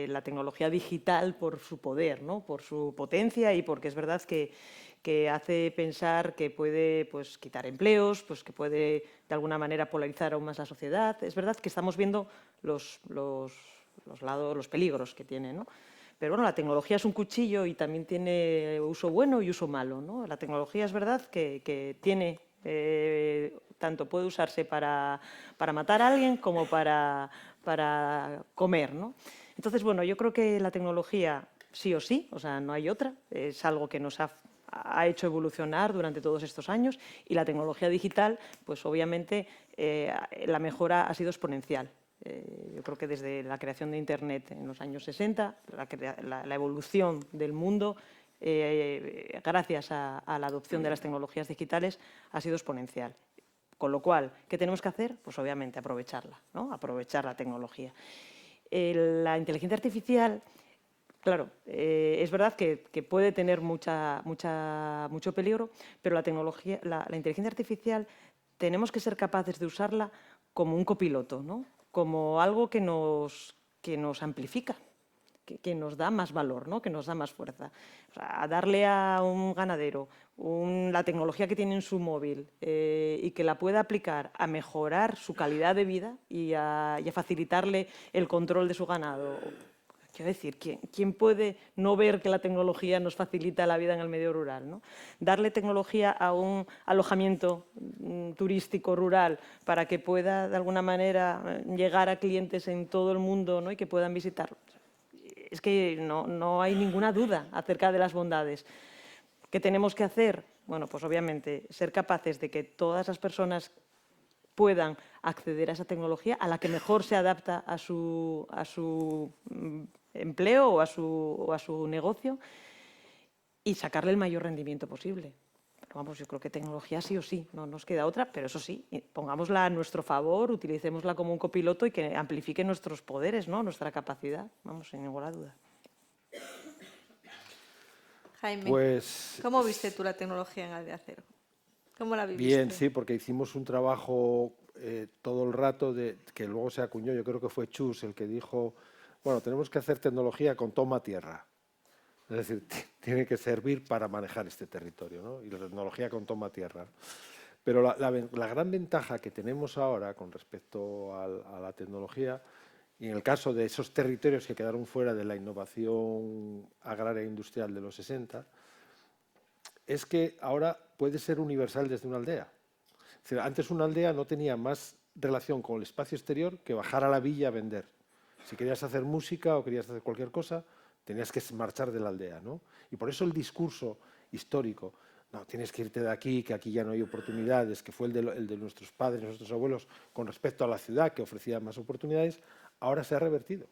la tecnología digital por su poder, ¿no? Por su potencia y porque es verdad que hace pensar que puede pues, quitar empleos, pues, que puede de alguna manera polarizar aún más la sociedad. Es verdad que estamos viendo los peligros que tiene, ¿no? Pero bueno, la tecnología es un cuchillo y también tiene uso bueno y uso malo, ¿no? La tecnología es verdad que tiene, tanto puede usarse para matar a alguien como para comer, ¿no? Entonces, bueno, yo creo que la tecnología sí o sí, o sea, no hay otra, es algo que nos ha hecho evolucionar durante todos estos años y la tecnología digital, pues obviamente la mejora ha sido exponencial. Yo creo que desde la creación de Internet en los años 60, la evolución del mundo, gracias a la adopción de las tecnologías digitales, ha sido exponencial. Con lo cual, ¿qué tenemos que hacer? Pues obviamente aprovecharla, ¿no? Aprovechar la tecnología. La inteligencia artificial, claro, es verdad que puede tener mucho peligro, pero la inteligencia artificial tenemos que ser capaces de usarla como un copiloto, ¿no? Como algo que nos amplifica, que nos da más valor, ¿no? Que nos da más fuerza. O sea, darle a un ganadero la tecnología que tiene en su móvil y que la pueda aplicar a mejorar su calidad de vida y a facilitarle el control de su ganado. Quiero decir, ¿quién puede no ver que la tecnología nos facilita la vida en el medio rural, ¿no? Darle tecnología a un alojamiento turístico rural para que pueda, de alguna manera, llegar a clientes en todo el mundo, ¿no? Y que puedan visitarlo. Es que no hay ninguna duda acerca de las bondades. ¿Qué tenemos que hacer? Bueno, pues obviamente ser capaces de que todas las personas puedan acceder a esa tecnología a la que mejor se adapta a su empleo o a su negocio y sacarle el mayor rendimiento posible. Pero vamos, yo creo que tecnología sí o sí, no nos queda otra, pero eso sí, pongámosla a nuestro favor, utilicémosla como un copiloto y que amplifique nuestros poderes, ¿no? Nuestra capacidad, vamos, sin ninguna duda. Jaime, Pues, ¿cómo viste tú la tecnología en Aldeacero? ¿Cómo la viviste? bien, sí, porque hicimos un trabajo todo el rato que luego se acuñó, yo creo que fue Chus el que dijo, bueno, tenemos que hacer tecnología con toma tierra. Es decir, tiene que servir para manejar este territorio, ¿no? Y la tecnología con toma tierra. Pero la gran ventaja que tenemos ahora con respecto a la tecnología, y en el caso de esos territorios que quedaron fuera de la innovación agraria e industrial de los 60, es que ahora puede ser universal desde una aldea. Es decir, antes una aldea no tenía más relación con el espacio exterior que bajar a la villa a vender. Si querías hacer música o querías hacer cualquier cosa, tenías que marchar de la aldea, ¿no? Y por eso el discurso histórico, no, tienes que irte de aquí, que aquí ya no hay oportunidades, que fue el de nuestros padres, nuestros abuelos, con respecto a la ciudad, que ofrecía más oportunidades, ahora se ha revertido.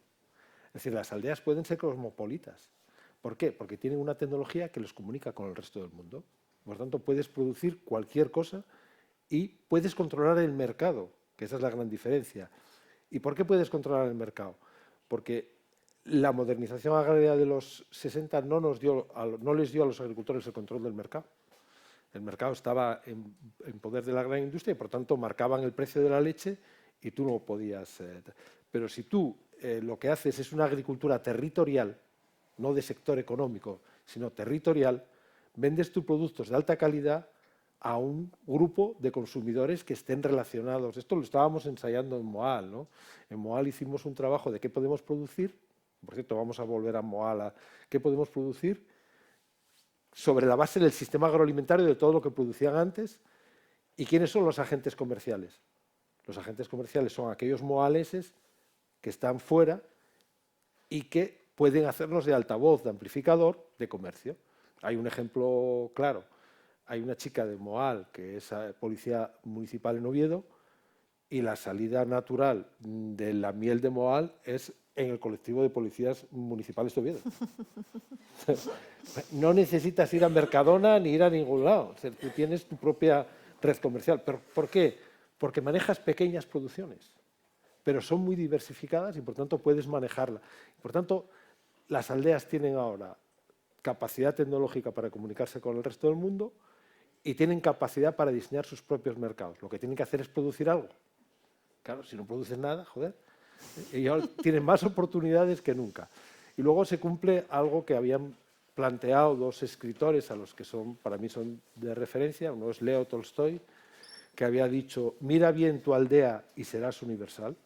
Es decir, las aldeas pueden ser cosmopolitas. ¿Por qué? Porque tienen una tecnología que los comunica con el resto del mundo. Por tanto, puedes producir cualquier cosa y puedes controlar el mercado, que esa es la gran diferencia. ¿Y por qué puedes controlar el mercado? Porque la modernización agraria de los 60 no les dio a los agricultores el control del mercado. El mercado estaba en poder de la gran industria y, por tanto, marcaban el precio de la leche y tú no podías... pero si tú lo que haces es una agricultura territorial, no de sector económico, sino territorial, vendes tus productos de alta calidad a un grupo de consumidores que estén relacionados. Esto lo estábamos ensayando en Moal, ¿no? En Moal hicimos un trabajo de qué podemos producir, por cierto, vamos a volver a Moal, qué podemos producir sobre la base del sistema agroalimentario de todo lo que producían antes. ¿Y quiénes son los agentes comerciales? Los agentes comerciales son aquellos moaleses que están fuera y que pueden hacernos de altavoz, de amplificador, de comercio. Hay un ejemplo claro. Hay una chica de Moal que es policía municipal en Oviedo y la salida natural de la miel de Moal es en el colectivo de policías municipales de Oviedo. No necesitas ir a Mercadona ni ir a ningún lado. O sea, tú tienes tu propia red comercial. ¿Pero por qué? Porque manejas pequeñas producciones, pero son muy diversificadas y por tanto puedes manejarla. Por tanto, las aldeas tienen ahora capacidad tecnológica para comunicarse con el resto del mundo y tienen capacidad para diseñar sus propios mercados. Lo que tienen que hacer es producir algo. Claro, si no produces nada, joder, ellos tienen más oportunidades que nunca. Y luego se cumple algo que habían planteado dos escritores a los que para mí son de referencia. Uno es Leo Tolstoy, que había dicho, mira bien tu aldea y serás universal.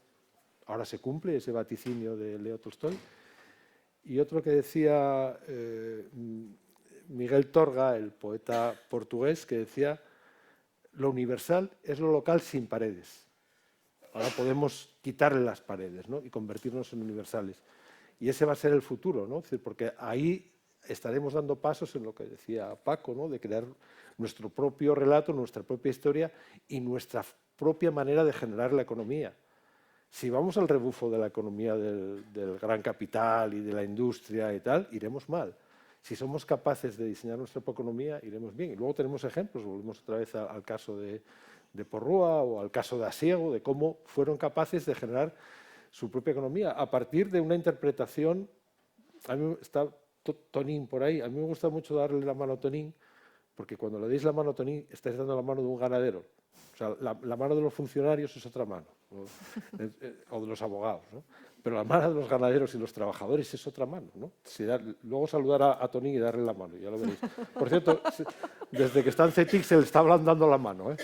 Ahora se cumple ese vaticinio de Leo Tolstoy. Y otro que decía Miguel Torga, el poeta portugués, que decía, lo universal es lo local sin paredes. Ahora podemos quitarle las paredes, ¿no? Y convertirnos en universales. Y ese va a ser el futuro, ¿no? Es decir, porque ahí estaremos dando pasos en lo que decía Paco, ¿no? De crear nuestro propio relato, nuestra propia historia y nuestra propia manera de generar la economía. Si vamos al rebufo de la economía del gran capital y de la industria y tal, iremos mal. Si somos capaces de diseñar nuestra economía, iremos bien. Y luego tenemos ejemplos, volvemos otra vez al caso de Porrúa o al caso de Asiego, de cómo fueron capaces de generar su propia economía a partir de una interpretación. A mí está Tonín por ahí, a mí me gusta mucho darle la mano a Tonín, porque cuando le deis la mano a Tonín, estáis dando la mano de un ganadero. O sea, la mano de los funcionarios es otra mano, o de los abogados, ¿no? Pero la mano de los ganaderos y los trabajadores es otra mano, ¿no? Luego saludar a Tonín y darle la mano, ya lo veréis. Por cierto, desde que está en CETIC se le está dando la mano, ¿eh?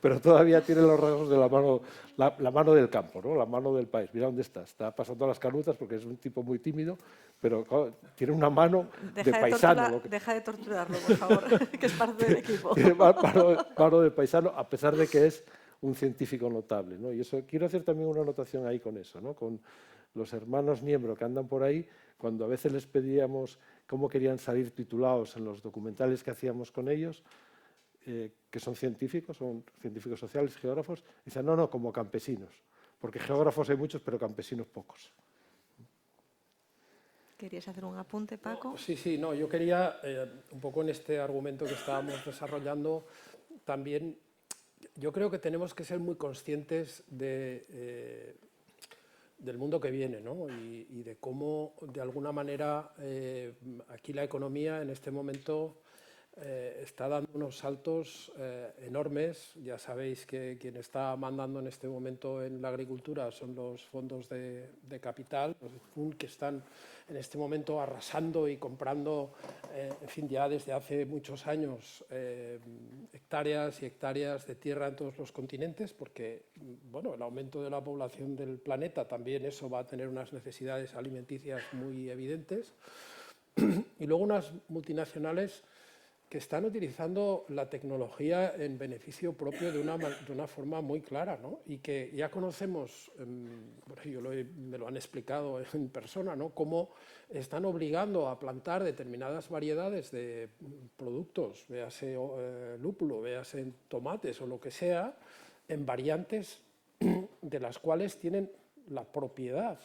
Pero todavía tiene los rasgos de la mano del campo, ¿no? La mano del país. Mira dónde está pasando las canutas porque es un tipo muy tímido, pero claro, tiene una mano de paisano. Deja de torturarlo, por favor, que es parte del equipo. Tiene mano de paisano, a pesar de que es un científico notable, ¿no? Y eso, quiero hacer también una anotación ahí con eso, ¿no? Con los hermanos Niembro que andan por ahí, cuando a veces les pedíamos cómo querían salir titulados en los documentales que hacíamos con ellos, que son científicos sociales, geógrafos, dicen, no, como campesinos, porque geógrafos hay muchos, pero campesinos pocos. ¿Querías hacer un apunte, Paco? Sí, no, yo quería, un poco en este argumento que estábamos desarrollando, también yo creo que tenemos que ser muy conscientes del mundo que viene, ¿no? Y de cómo, de alguna manera, aquí la economía en este momento está dando unos saltos enormes. Ya sabéis que quien está mandando en este momento en la agricultura son los fondos de capital, los FUN, que están en este momento arrasando y comprando, en fin, ya desde hace muchos años, hectáreas y hectáreas de tierra en todos los continentes, porque bueno, el aumento de la población del planeta también eso va a tener unas necesidades alimenticias muy evidentes. Y luego unas multinacionales que están utilizando la tecnología en beneficio propio de una forma muy clara, ¿no? Y que ya conocemos, me lo han explicado en persona, ¿no? Cómo están obligando a plantar determinadas variedades de productos, véase lúpulo, véase tomates o lo que sea, en variantes de las cuales tienen la propiedad.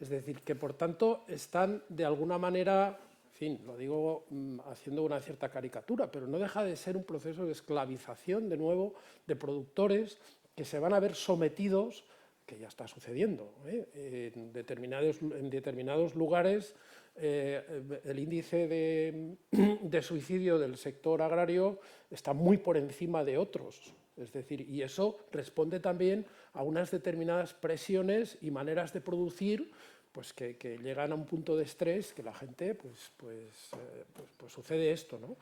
Es decir, que por tanto están de alguna manera, en fin, lo digo haciendo una cierta caricatura, pero no deja de ser un proceso de esclavización, de nuevo, de productores que se van a ver sometidos, que ya está sucediendo, en determinados lugares. El índice de suicidio del sector agrario está muy por encima de otros. Es decir, y eso responde también a unas determinadas presiones y maneras de producir, pues que llegan a un punto de estrés que la gente, pues sucede esto, ¿no?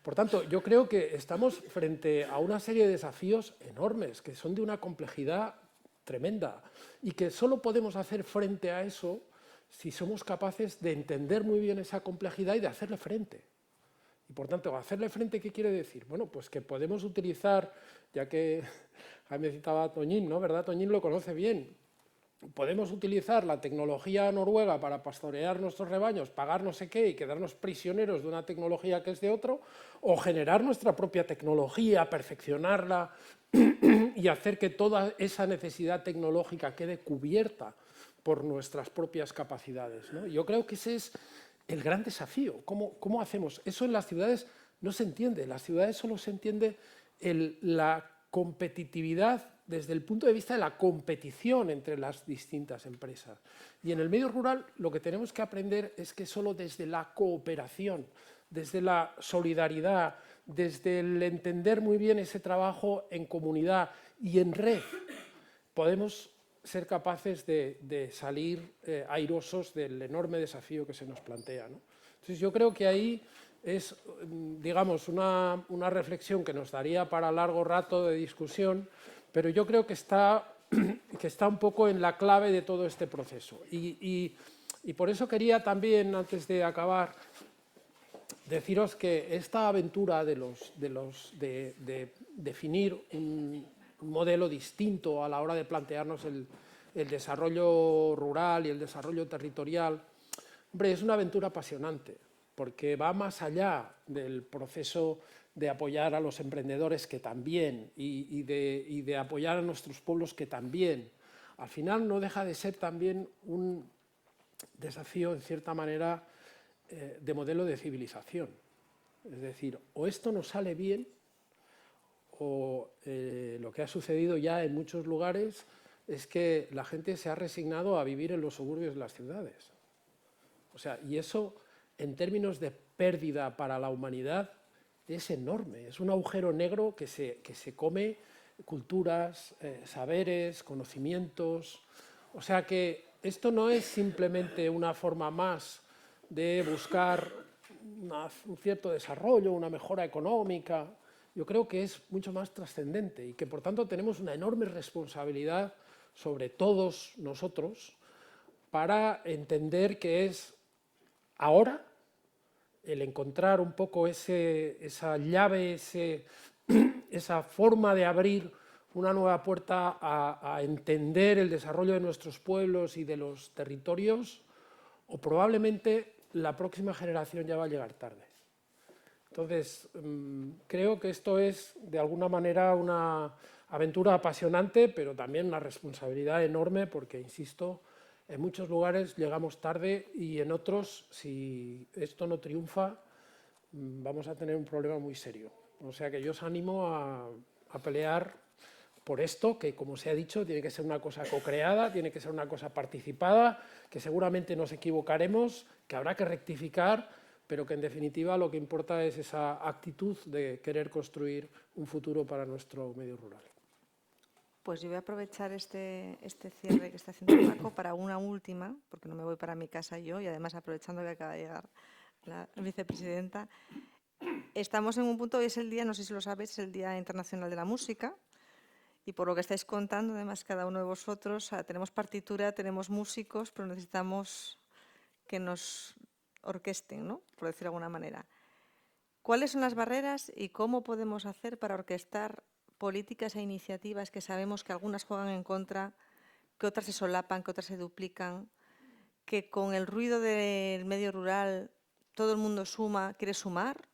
Por tanto, yo creo que estamos frente a una serie de desafíos enormes, que son de una complejidad tremenda, y que solo podemos hacer frente a eso si somos capaces de entender muy bien esa complejidad y de hacerle frente. Y por tanto, hacerle frente, ¿qué quiere decir? Bueno, pues que podemos utilizar, ya que Jaime citaba a Toñín, ¿no? ¿Verdad? Toñín lo conoce bien. Podemos utilizar la tecnología noruega para pastorear nuestros rebaños, pagar no sé qué y quedarnos prisioneros de una tecnología que es de otro, o generar nuestra propia tecnología, perfeccionarla y hacer que toda esa necesidad tecnológica quede cubierta por nuestras propias capacidades, ¿no? Yo creo que ese es el gran desafío. ¿Cómo hacemos? Eso en las ciudades no se entiende. En las ciudades solo se entiende la competitividad desde el punto de vista de la competición entre las distintas empresas. Y en el medio rural lo que tenemos que aprender es que solo desde la cooperación, desde la solidaridad, desde el entender muy bien ese trabajo en comunidad y en red, podemos ser capaces de salir airosos del enorme desafío que se nos plantea, ¿no? Entonces yo creo que ahí es, digamos, una reflexión que nos daría para largo rato de discusión, pero yo creo que está un poco en la clave de todo este proceso. Y por eso quería también, antes de acabar, deciros que esta aventura de definir un modelo distinto a la hora de plantearnos el desarrollo rural y el desarrollo territorial, hombre, es una aventura apasionante, porque va más allá del proceso de apoyar a los emprendedores, que también, y de apoyar a nuestros pueblos, que también. Al final no deja de ser también un desafío, en cierta manera, de modelo de civilización. Es decir, o esto nos sale bien, o lo que ha sucedido ya en muchos lugares es que la gente se ha resignado a vivir en los suburbios de las ciudades. O sea, y eso, en términos de pérdida para la humanidad, es enorme. Es un agujero negro que se come culturas, saberes, conocimientos. O sea que esto no es simplemente una forma más de buscar un cierto desarrollo, una mejora económica. Yo creo que es mucho más trascendente y que, por tanto, tenemos una enorme responsabilidad sobre todos nosotros para entender que es ahora el encontrar un poco esa llave, esa forma de abrir una nueva puerta a entender el desarrollo de nuestros pueblos y de los territorios, o probablemente la próxima generación ya va a llegar tarde. Entonces, creo que esto es, de alguna manera, una aventura apasionante, pero también una responsabilidad enorme, porque, insisto, en muchos lugares llegamos tarde y en otros, si esto no triunfa, vamos a tener un problema muy serio. O sea que yo os animo a pelear por esto, que, como se ha dicho, tiene que ser una cosa co-creada, tiene que ser una cosa participada, que seguramente nos equivocaremos, que habrá que rectificar, pero que en definitiva lo que importa es esa actitud de querer construir un futuro para nuestro medio rural. Pues yo voy a aprovechar este cierre que está haciendo Paco para una última, porque no me voy para mi casa yo, y además aprovechando que acaba de llegar la vicepresidenta. Estamos en un punto, hoy es el día, no sé si lo sabéis, es el Día Internacional de la Música, y por lo que estáis contando, además cada uno de vosotros, tenemos partitura, tenemos músicos, pero necesitamos que nos orquesten, ¿no?, por decirlo de alguna manera. ¿Cuáles son las barreras y cómo podemos hacer para orquestar políticas e iniciativas que sabemos que algunas juegan en contra, que otras se solapan, que otras se duplican, que con el ruido del medio rural todo el mundo quiere sumar,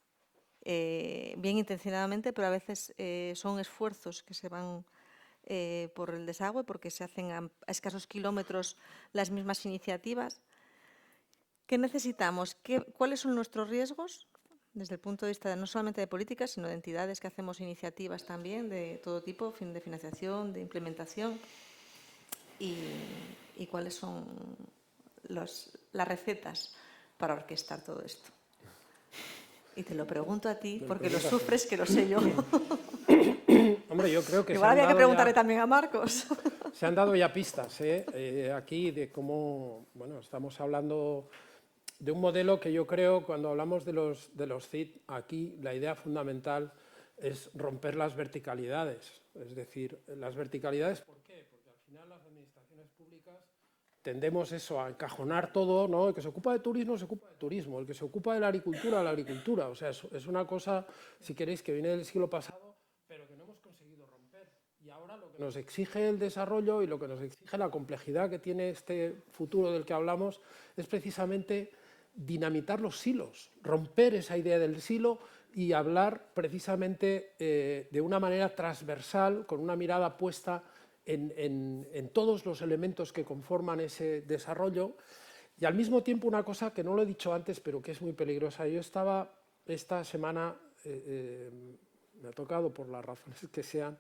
bien intencionadamente, pero a veces son esfuerzos que se van por el desagüe porque se hacen a escasos kilómetros las mismas iniciativas? ¿Qué necesitamos? ¿Cuáles son nuestros riesgos? Desde el punto de vista no solamente de políticas, sino de entidades que hacemos iniciativas también de todo tipo, de financiación, de implementación, y cuáles son las recetas para orquestar todo esto. Y te lo pregunto a ti, porque lo sufres, que lo sé yo. Hombre, yo creo que igual había que preguntarle también a Marcos. Se han dado ya pistas aquí de cómo, bueno, estamos hablando de un modelo que yo creo, cuando hablamos de los CID, aquí la idea fundamental es romper las verticalidades. Es decir, las verticalidades, ¿por qué? Porque al final las administraciones públicas tendemos eso, a encajonar todo, ¿no? El que se ocupa de turismo, se ocupa de turismo. El que se ocupa de la agricultura. O sea, es una cosa, si queréis, que viene del siglo pasado, pero que no hemos conseguido romper. Y ahora lo que nos exige el desarrollo y lo que nos exige la complejidad que tiene este futuro del que hablamos es precisamente dinamitar los silos, romper esa idea del silo y hablar precisamente de una manera transversal, con una mirada puesta en todos los elementos que conforman ese desarrollo. Y al mismo tiempo una cosa que no lo he dicho antes, pero que es muy peligrosa. Yo estaba esta semana, me ha tocado, por las razones que sean,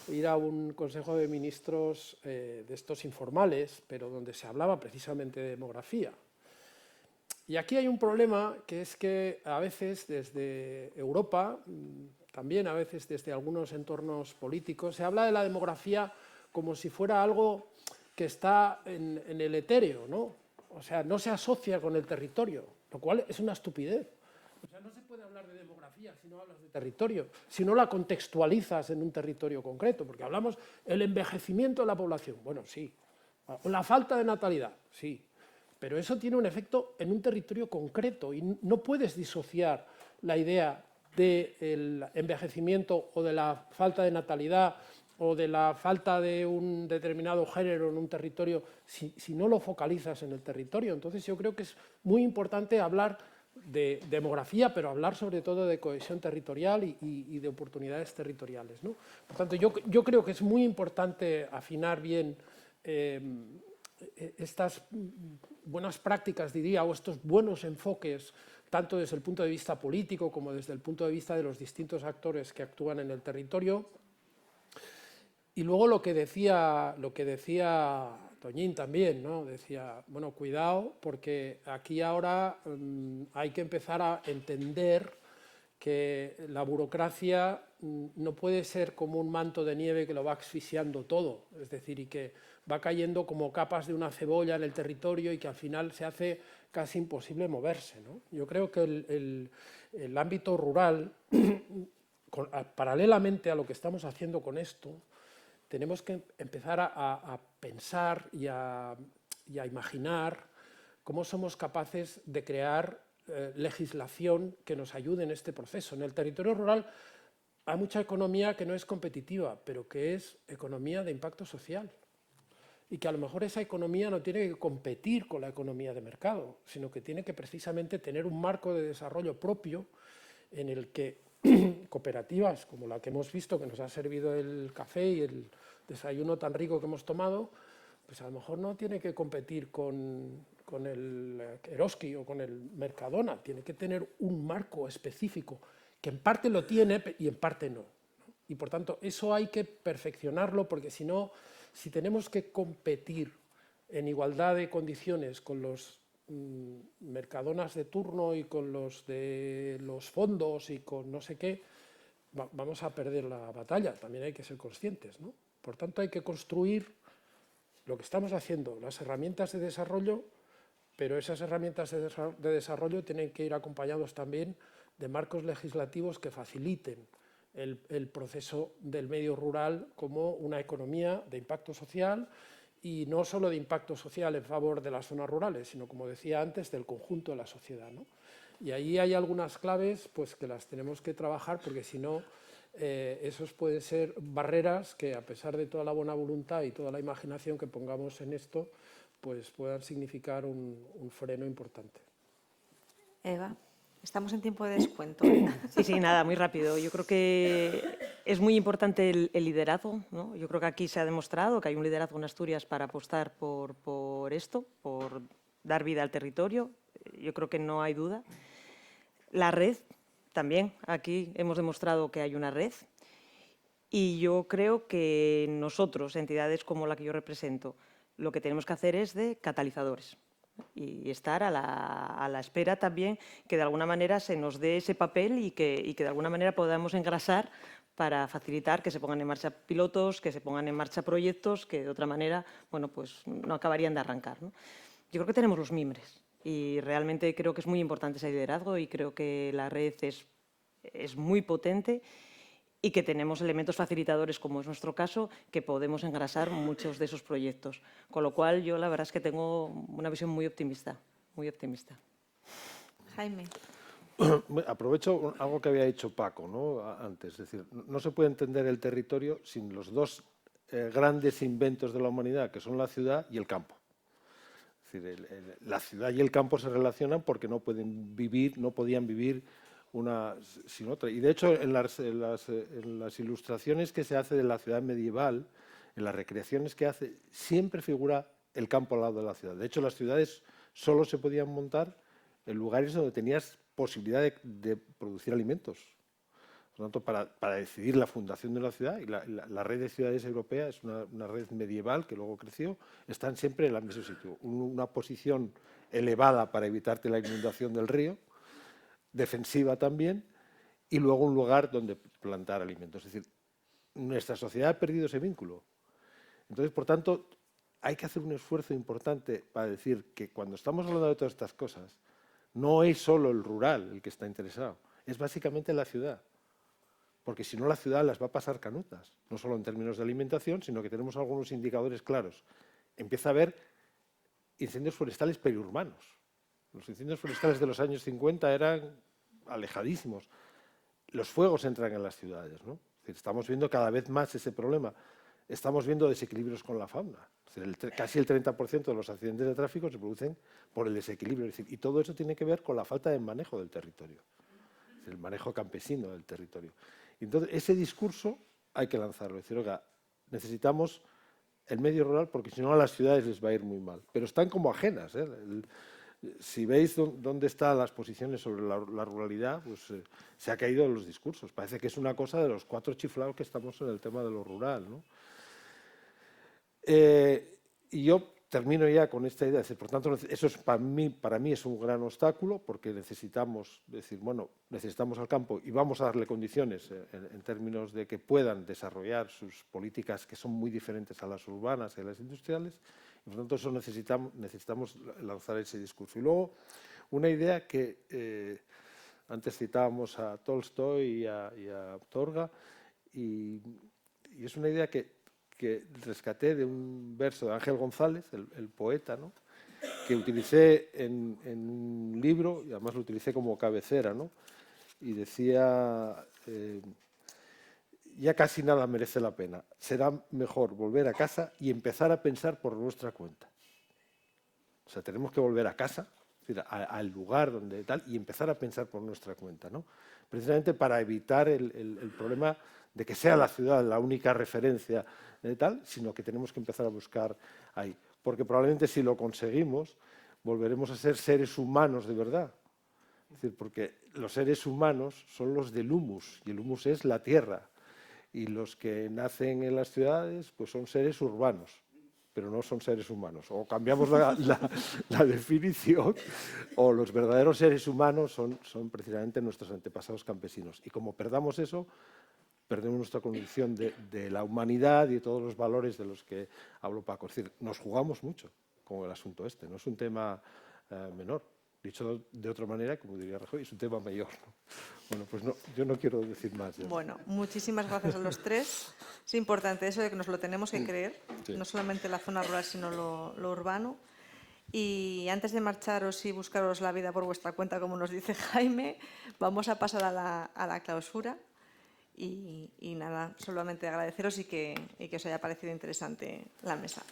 ir a un consejo de ministros de estos informales, pero donde se hablaba precisamente de demografía. Y aquí hay un problema, que es que a veces desde Europa, también a veces desde algunos entornos políticos, se habla de la demografía como si fuera algo que está en el etéreo, ¿no? O sea, no se asocia con el territorio, lo cual es una estupidez. O sea, no se puede hablar de demografía si no hablas de territorio, si no la contextualizas en un territorio concreto, porque hablamos del envejecimiento de la población. Bueno, sí. La falta de natalidad, sí. Pero eso tiene un efecto en un territorio concreto y no puedes disociar la idea del envejecimiento o de la falta de natalidad o de la falta de un determinado género en un territorio si no lo focalizas en el territorio. Entonces yo creo que es muy importante hablar de demografía, pero hablar sobre todo de cohesión territorial y de oportunidades territoriales, ¿no? Por tanto, yo creo que es muy importante afinar bien estas buenas prácticas, diría, o estos buenos enfoques, tanto desde el punto de vista político como desde el punto de vista de los distintos actores que actúan en el territorio. Y luego lo que decía Toñín también, ¿no? Decía, bueno, cuidado, porque aquí ahora hay que empezar a entender que la burocracia no puede ser como un manto de nieve que lo va asfixiando todo, es decir, y que va cayendo como capas de una cebolla en el territorio y que al final se hace casi imposible moverse, ¿no? Yo creo que el ámbito rural, paralelamente a lo que estamos haciendo con esto, tenemos que empezar a pensar y a imaginar cómo somos capaces de crear legislación que nos ayude en este proceso. En el territorio rural hay mucha economía que no es competitiva, pero que es economía de impacto social. Y que a lo mejor esa economía no tiene que competir con la economía de mercado, sino que tiene que precisamente tener un marco de desarrollo propio en el que cooperativas como la que hemos visto, que nos ha servido el café y el desayuno tan rico que hemos tomado, pues a lo mejor no tiene que competir con el Eroski o con el Mercadona, tiene que tener un marco específico, que en parte lo tiene y en parte no. Y por tanto, eso hay que perfeccionarlo, porque si no, si tenemos que competir en igualdad de condiciones con los mercadonas de turno y con los de los fondos y con no sé qué, vamos a perder la batalla. También hay que ser conscientes, ¿no? Por tanto, hay que construir lo que estamos haciendo, las herramientas de desarrollo, pero esas herramientas de desarrollo tienen que ir acompañados también de marcos legislativos que faciliten el proceso del medio rural como una economía de impacto social, y no solo de impacto social en favor de las zonas rurales, sino, como decía antes, del conjunto de la sociedad, ¿no? Y ahí hay algunas claves pues, que las tenemos que trabajar, porque si no, esos pueden ser barreras que, a pesar de toda la buena voluntad y toda la imaginación que pongamos en esto, pues puedan significar un freno importante. Eva, estamos en tiempo de descuento. Sí, nada, muy rápido. Yo creo que es muy importante el liderazgo, ¿no? Yo creo que aquí se ha demostrado que hay un liderazgo en Asturias para apostar por esto, por dar vida al territorio. Yo creo que no hay duda. La red, también, aquí hemos demostrado que hay una red. Y yo creo que nosotros, entidades como la que yo represento, lo que tenemos que hacer es de catalizadores y estar a la espera también que de alguna manera se nos dé ese papel y que de alguna manera podamos engrasar para facilitar que se pongan en marcha pilotos, que se pongan en marcha proyectos que de otra manera, bueno, pues no acabarían de arrancar, ¿no? Yo creo que tenemos los mimbres y realmente creo que es muy importante ese liderazgo y creo que la red es muy potente y que tenemos elementos facilitadores, como es nuestro caso, que podemos engrasar muchos de esos proyectos. Con lo cual, yo la verdad es que tengo una visión muy optimista, muy optimista. Jaime. Aprovecho algo que había dicho Paco, ¿no? Antes, es decir, no se puede entender el territorio sin los dos grandes inventos de la humanidad, que son la ciudad y el campo. Es decir, la ciudad y el campo se relacionan porque no podían vivir una sin otra. Y de hecho, en las ilustraciones que se hace de la ciudad medieval, en las recreaciones que hace, siempre figura el campo al lado de la ciudad. De hecho, las ciudades solo se podían montar en lugares donde tenías posibilidad de producir alimentos. Por lo tanto, para decidir la fundación de la ciudad, y la red de ciudades europea es una red medieval que luego creció, están siempre en el mismo sitio. Una posición elevada para evitarte la inundación del río, defensiva también, y luego un lugar donde plantar alimentos. Es decir, nuestra sociedad ha perdido ese vínculo. Entonces, por tanto, hay que hacer un esfuerzo importante para decir que cuando estamos hablando de todas estas cosas, no es solo el rural el que está interesado, es básicamente la ciudad. Porque si no, la ciudad las va a pasar canutas, no solo en términos de alimentación, sino que tenemos algunos indicadores claros. Empieza a haber incendios forestales periurbanos. Los incendios forestales de los años 50 eran alejadísimos. Los fuegos entran en las ciudades, ¿no? Es decir, estamos viendo cada vez más ese problema. Estamos viendo desequilibrios con la fauna. Es decir, casi el 30% de los accidentes de tráfico se producen por el desequilibrio. Es decir, y todo eso tiene que ver con la falta de manejo del territorio, es decir, el manejo campesino del territorio. Entonces, ese discurso hay que lanzarlo. Es decir, oiga, necesitamos el medio rural porque si no a las ciudades les va a ir muy mal. Pero están como ajenas, ¿eh? Si veis dónde están las posiciones sobre la ruralidad, pues se ha caído en los discursos. Parece que es una cosa de los 4 chiflados que estamos en el tema de lo rural, ¿no? Y yo termino ya con esta idea. Por tanto, eso es para mí es un gran obstáculo porque necesitamos decir, bueno, necesitamos al campo y vamos a darle condiciones en términos de que puedan desarrollar sus políticas que son muy diferentes a las urbanas y a las industriales. Y por tanto, eso necesitamos lanzar ese discurso. Y luego, una idea que antes citábamos a Tolstoy y a Torga, y es una idea que rescaté de un verso de Ángel González, el poeta, ¿no? Que utilicé en un libro, y además lo utilicé como cabecera, ¿no? Y decía, ya casi nada merece la pena. Será mejor volver a casa y empezar a pensar por nuestra cuenta. O sea, tenemos que volver a casa, es decir, al lugar donde tal, y empezar a pensar por nuestra cuenta, ¿no? Precisamente para evitar el problema de que sea la ciudad la única referencia de tal, sino que tenemos que empezar a buscar ahí. Porque probablemente si lo conseguimos, volveremos a ser seres humanos de verdad. Es decir, porque los seres humanos son los del humus, y el humus es la tierra. Y los que nacen en las ciudades, pues son seres urbanos. pero no son seres humanos. O cambiamos la definición, o los verdaderos seres humanos son precisamente nuestros antepasados campesinos. Y como perdamos eso, perdemos nuestra condición de la humanidad y de todos los valores de los que habló Paco. Es decir, nos jugamos mucho con el asunto este, no es un tema menor. Dicho de otra manera, como diría Rajoy, es un tema mayor, ¿no? Bueno, pues no, yo no quiero decir más. Ya. Bueno, muchísimas gracias a los tres. Es importante eso de que nos lo tenemos que creer, Sí. no solamente la zona rural, sino lo urbano. Y antes de marcharos y buscaros la vida por vuestra cuenta, como nos dice Jaime, vamos a pasar a la clausura. Y nada, solamente agradeceros y que os haya parecido interesante la mesa.